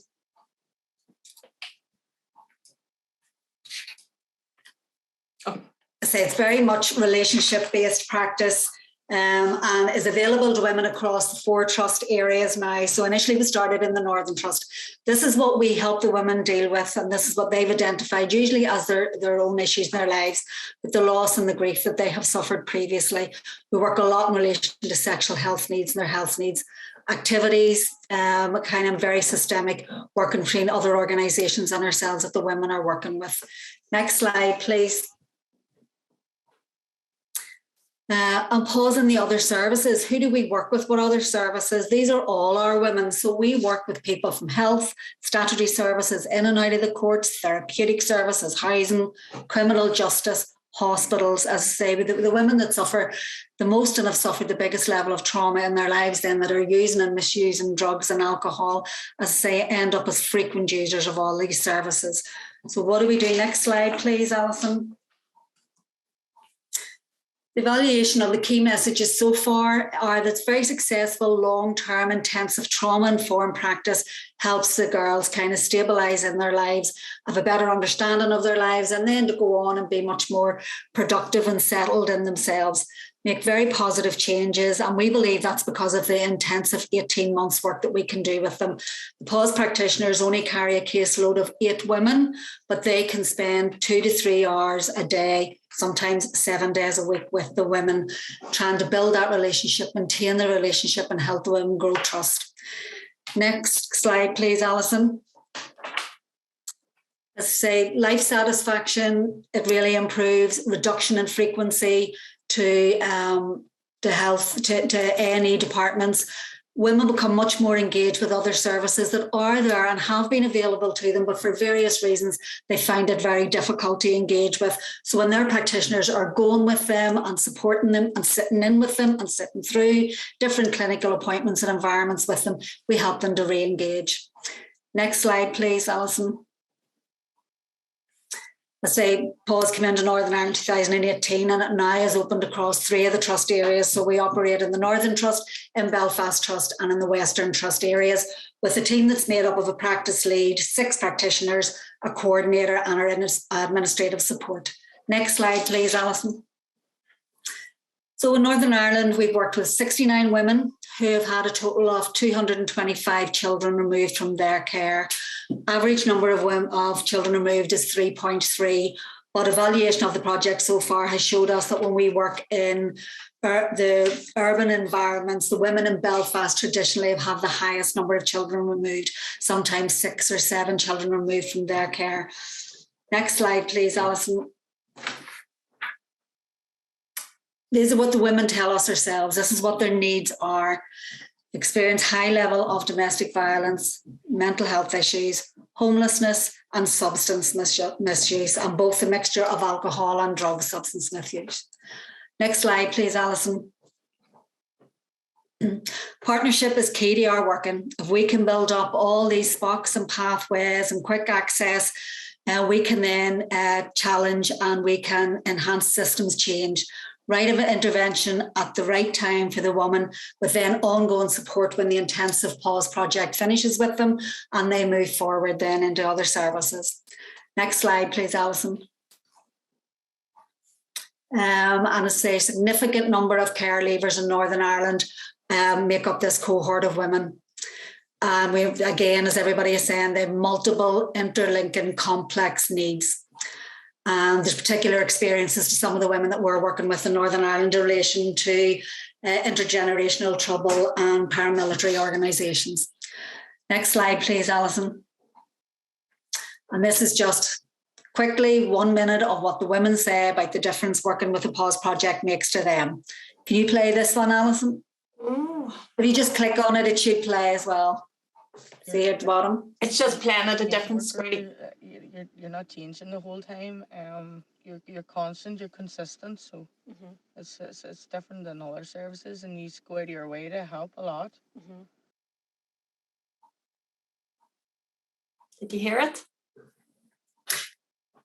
I say it's very much relationship-based practice, and is available to women across the 4 trust areas now. So initially we started in the Northern Trust. This is what we help the women deal with, and this is what they've identified, usually as their own issues in their lives, with the loss and the grief that they have suffered previously. We work a lot in relation to sexual health needs and their health needs. Activities, kind of very systemic, working between other organisations and ourselves that the women are working with. Next slide, please. And pausing the other services. Who do we work with? What other services? These are all our women. So we work with people from health, statutory services, in and out of the courts, therapeutic services, housing, criminal justice, hospitals. As I say, the women that suffer the most and have suffered the biggest level of trauma in their lives, then, that are using and misusing drugs and alcohol, as I say, end up as frequent users of all these services. So what do we do? Next slide, please, Alison. The evaluation of the key messages so far are that it's very successful, long-term, intensive trauma-informed practice helps the girls kind of stabilise in their lives, have a better understanding of their lives, and then to go on and be much more productive and settled in themselves, make very positive changes. And we believe that's because of the intensive 18 months work that we can do with them. The pause practitioners only carry a caseload of 8 women, but they can spend 2 to 3 hours a day, sometimes 7 days a week, with the women, trying to build that relationship, maintain the relationship, and help the women grow trust. Next slide, please, Alison. As I say, life satisfaction, it really improves. Reduction in frequency to health, to A&E departments. Women become much more engaged with other services that are there and have been available to them, but for various reasons, they find it very difficult to engage with. So when their practitioners are going with them and supporting them and sitting in with them and sitting through different clinical appointments and environments with them, we help them to re-engage. Next slide, please, Alison. I say pause came into Northern Ireland 2018, and it now is opened across 3 of the trust areas. So we operate in the Northern Trust, in Belfast Trust, and in the Western Trust areas, with a team that's made up of a practice lead, 6 practitioners, a coordinator, and our administrative support. Next slide, please, Alison. So in Northern Ireland, we've worked with 69 women who have had a total of 225 children removed from their care. Average number of children removed is 3.3, but evaluation of the project so far has showed us that when we work in the urban environments, the women in Belfast traditionally have had the highest number of children removed, sometimes 6 or 7 children removed from their care. Next slide, please, Alison. These are what the women tell us ourselves. This is what their needs are. Experience high level of domestic violence, mental health issues, homelessness, and substance misuse, and both a mixture of alcohol and drug substance misuse. Next slide, please, Alison. Partnership is key to our working. If we can build up all these spots and pathways and quick access, we can then challenge and we can enhance systems change. Right of intervention at the right time for the woman, with then ongoing support when the intensive pause project finishes with them and they move forward then into other services. Next slide, please, Alison. And I say a significant number of care leavers in Northern Ireland make up this cohort of women. And we, again, as everybody is saying, they have multiple interlinking complex needs. And there's particular experiences to some of the women that we're working with in Northern Ireland in relation to intergenerational trouble and paramilitary organisations. Next slide, please, Alison. And this is just quickly 1 minute of what the women say about the difference working with the Pause Project makes to them. Can you play this one, Alison? If you just click on it, it should play as well. See at the bottom? It's just playing at a different screen. You're not changing the whole time. You're constant, you're consistent. So it's different than other services, and you go out of your way to help a lot. Did you hear it?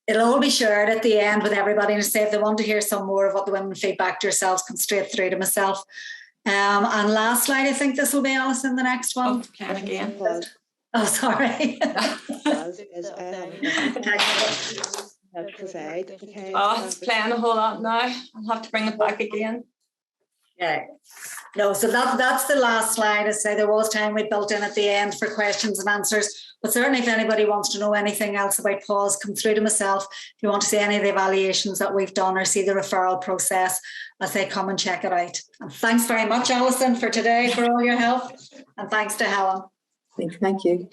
It'll all be shared at the end with everybody, and say if they want to hear some more of what the women feedback to yourselves, come straight through to myself. And last slide, I think this will be Alison, the next one. Okay, again. Oh, sorry. Oh, it's playing a whole lot now. I'll have to bring it back again. Yeah. No, so that's the last slide. I say there was time we built in at the end for questions and answers, but certainly if anybody wants to know anything else about Pause, come through to myself. If you want to see any of the evaluations that we've done or see the referral process, I say come and check it out. And thanks very much, Alison, for today, for all your help. And thanks to Helen. Thank you.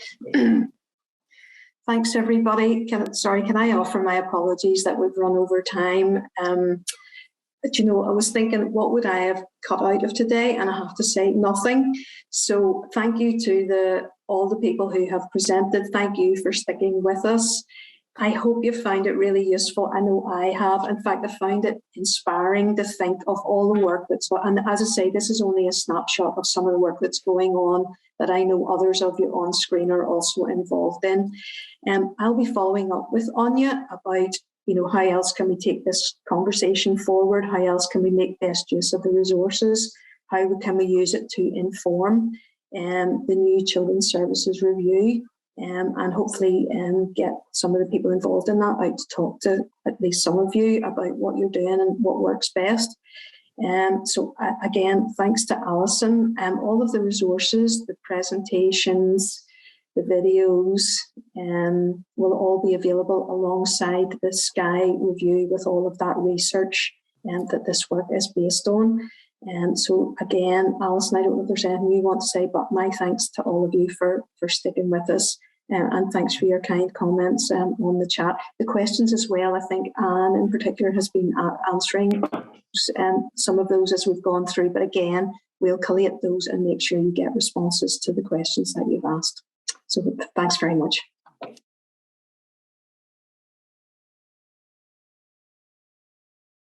Thanks, everybody. Can I offer my apologies that we've run over time? But, you know, I was thinking, what would I have cut out of today? And I have to say nothing. So thank you to all the people who have presented. Thank you for sticking with us. I hope you found it really useful. I know I have. In fact, I found it inspiring to think of all the work that's, and as I say, this is only a snapshot of some of the work that's going on that I know others of you on screen are also involved in. I'll be following up with Anya about, you know, how else can we take this conversation forward? How else can we make best use of the resources? How can we use it to inform the new Children's Services Review? And hopefully get some of the people involved in that out to talk to at least some of you about what you're doing and what works best. So again, thanks to Alison. All of the resources, the presentations, the videos will all be available alongside the Sky review with all of that research that this work is based on. So again, Alison, I don't know if there's anything you want to say, but my thanks to all of you for sticking with us. And thanks for your kind comments on the chat. The questions as well, I think Anne in particular has been answering some of those as we've gone through. But again, we'll collate those and make sure you get responses to the questions that you've asked. So thanks very much.